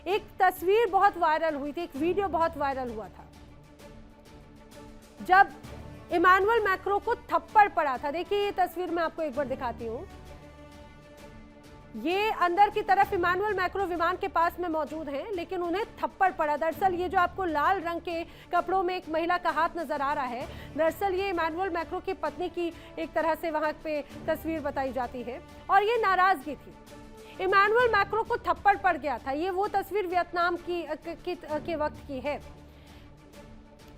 एक तस्वीर बहुत वायरल हुई थी, एक वीडियो बहुत वायरल हुआ था जब इमैनुअल मैक्रो को थप्पड़ पड़ा था। देखिए ये तस्वीर मैं आपको एक बार दिखाती हूँ। ये अंदर की तरफ इमैनुअल मैक्रो विमान के पास में मौजूद हैं, लेकिन उन्हें थप्पड़ पड़ा। दरअसल ये जो आपको लाल रंग के कपड़ों में एक महिला का हाथ नजर आ रहा है, दरअसल ये इमैनुअल मैक्रो की पत्नी की एक तरह से वहां पे तस्वीर बताई जाती है और ये नाराजगी थी। इमैनुअल मैक्रो को थप्पड़ पड़ गया था। ये वो तस्वीर वियतनाम के वक्त की है।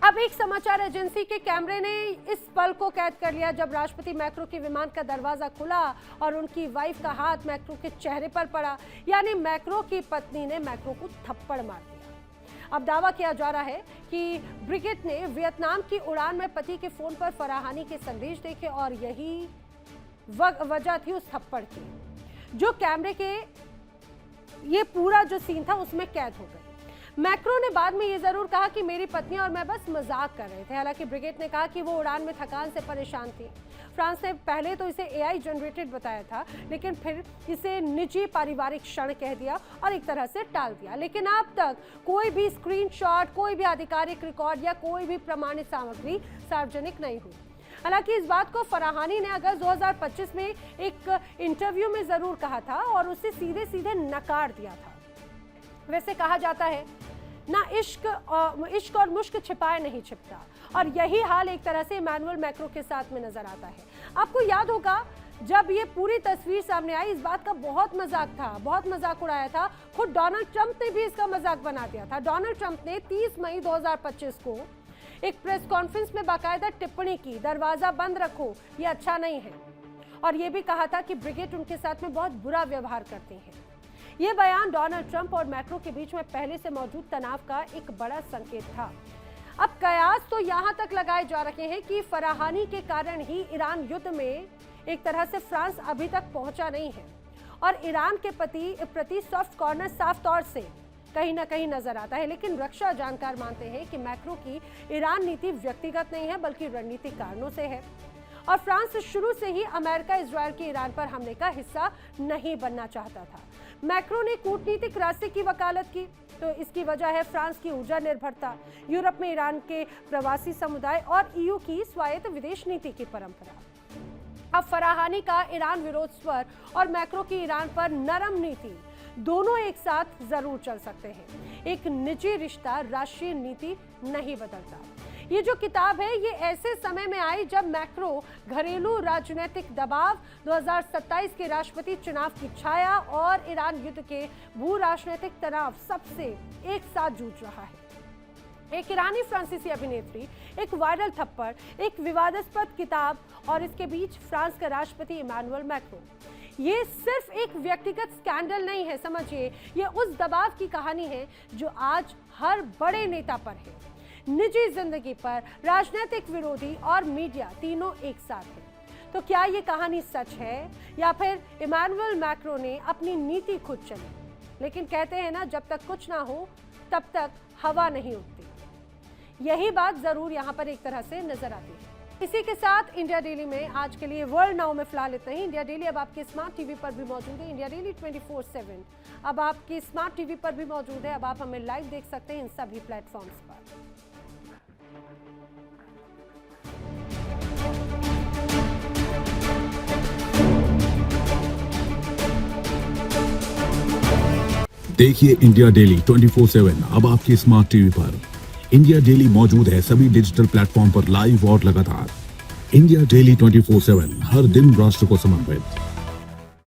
अब एक समाचार एजेंसी के कैमरे ने इस पल को कैद कर लिया जब राष्ट्रपति मैक्रो के विमान का दरवाजा खुला और उनकी वाइफ का हाथ मैक्रो के चेहरे पर पड़ा, यानी मैक्रो की पत्नी ने मैक्रो को थप्पड़ मार दिया। अब दावा किया जा रहा है कि ब्रिगिट ने वियतनाम की उड़ान में पति के फोन पर फराहानी के संदेश देखे और यही वजह थी उस थप्पड़ की। जो कैमरे के ये पूरा जो सीन था उसमें कैद हो गई। मैक्रो ने बाद में ये जरूर कहा कि मेरी पत्नी और मैं बस मजाक कर रहे थे। हालांकि ब्रिगेट ने कहा कि वो उड़ान में थकान से परेशान थी। फ्रांस ने पहले तो इसे एआई जनरेटेड बताया था, लेकिन फिर इसे निजी पारिवारिक क्षण कह दिया और एक तरह से टाल दिया। लेकिन अब तक कोई भी स्क्रीनशॉट, कोई भी आधिकारिक रिकॉर्ड या कोई भी प्रमाणित सामग्री सार्वजनिक नहीं हुई। हालांकि इस बात को फराहानी ने अगस्त 2025 में एक इंटरव्यू में जरूर कहा था और उसे सीधे सीधे नकार दिया था। वैसे कहा जाता है ना, इश्क और मुश्क छिपाए नहीं छिपता, और यही हाल एक तरह से इमैनुअल मैक्रो के साथ में नजर आता है। आपको याद होगा जब ये पूरी तस्वीर सामने आई, इस बात का बहुत मजाक था, बहुत मजाक उड़ाया था। खुद डोनाल्ड ट्रंप ने भी इसका मजाक बना दिया था। डोनाल्ड ट्रंप ने 30 मई 2025 को एक प्रेस कॉन्फ्रेंस में बाकायदा टिप्पणी की, दरवाजा बंद रखो, ये अच्छा नहीं है, और ये भी कहा था कि ब्रिगेट उनके साथ में बहुत बुरा व्यवहार करते हैं। ये बयान डोनाल्ड ट्रंप और मैक्रो के बीच में पहले से मौजूद तनाव का एक बड़ा संकेत था। अब कयास तो यहां तक लगाए जा रहे हैं कि फराहानी के कारण ही ईरान युद्ध में एक तरह से फ्रांस अभी तक पहुंचा नहीं है, और ईरान के प्रति सॉफ्ट कॉर्नर साफ तौर से कहीं ना कहीं नजर आता है। लेकिन रक्षा जानकार मानते हैं कि मैक्रो की ईरान नीति व्यक्तिगत नहीं है, बल्कि रणनीतिक कारणों से है, और फ्रांस शुरू से ही अमेरिका इजरायल के ईरान पर हमले का हिस्सा नहीं बनना चाहता था। मैक्रो ने कूटनीतिक रास्ते की वकालत की, तो इसकी वजह है फ्रांस की ऊर्जा निर्भरता, यूरोप में ईरान के प्रवासी समुदाय और ईयू की स्वायत्त विदेश नीति की परंपरा। अब फराहानी का ईरान विरोध स्वर और मैक्रो की ईरान पर नरम नीति दोनों एक साथ जरूर चल सकते हैं। एक निजी रिश्ता राष्ट्रीय नीति नहीं बदलता। ये जो किताब है ये ऐसे समय में आई जब मैक्रो घरेलू राजनीतिक दबाव, 2027 के राष्ट्रपति चुनाव की छाया और ईरान युद्ध के भू राजनीतिक तनाव सबसे एक साथ जूझ रहा है। एक ईरानी फ्रांसीसी अभिनेत्री, एक वायरल थप्पड़, एक विवादास्पद किताब, और इसके बीच फ्रांस का राष्ट्रपति इमैनुअल मैक्रो। ये सिर्फ एक व्यक्तिगत स्कैंडल नहीं है, समझिए, ये उस दबाव की कहानी है जो आज हर बड़े नेता पर है। निजी जिंदगी पर, राजनीतिक विरोधी और मीडिया तीनों एक साथ हैं। तो क्या ये कहानी सच है या फिर इमैनुअल मैक्रो ने अपनी नीति खुद चली? लेकिन कहते हैं ना, जब तक कुछ ना हो तब तक हवा नहीं उठती। यही बात जरूर यहाँ पर एक तरह से नजर आती है। इसी के साथ इंडिया डेली में आज के लिए वर्ल्ड नाउ में फिलहाल इतना ही। इंडिया डेली अब आपके स्मार्ट टीवी पर भी मौजूद है। इंडिया डेली 24/7 अब आपके स्मार्ट टीवी पर भी मौजूद है। अब आप हमें लाइव देख सकते हैं इन सभी प्लेटफॉर्म्स पर। देखिए इंडिया डेली 24/7 अब आपके स्मार्ट टीवी पर। इंडिया डेली मौजूद है सभी डिजिटल प्लेटफॉर्म पर लाइव और लगातार। इंडिया डेली 24/7 हर दिन राष्ट्र को समर्पित।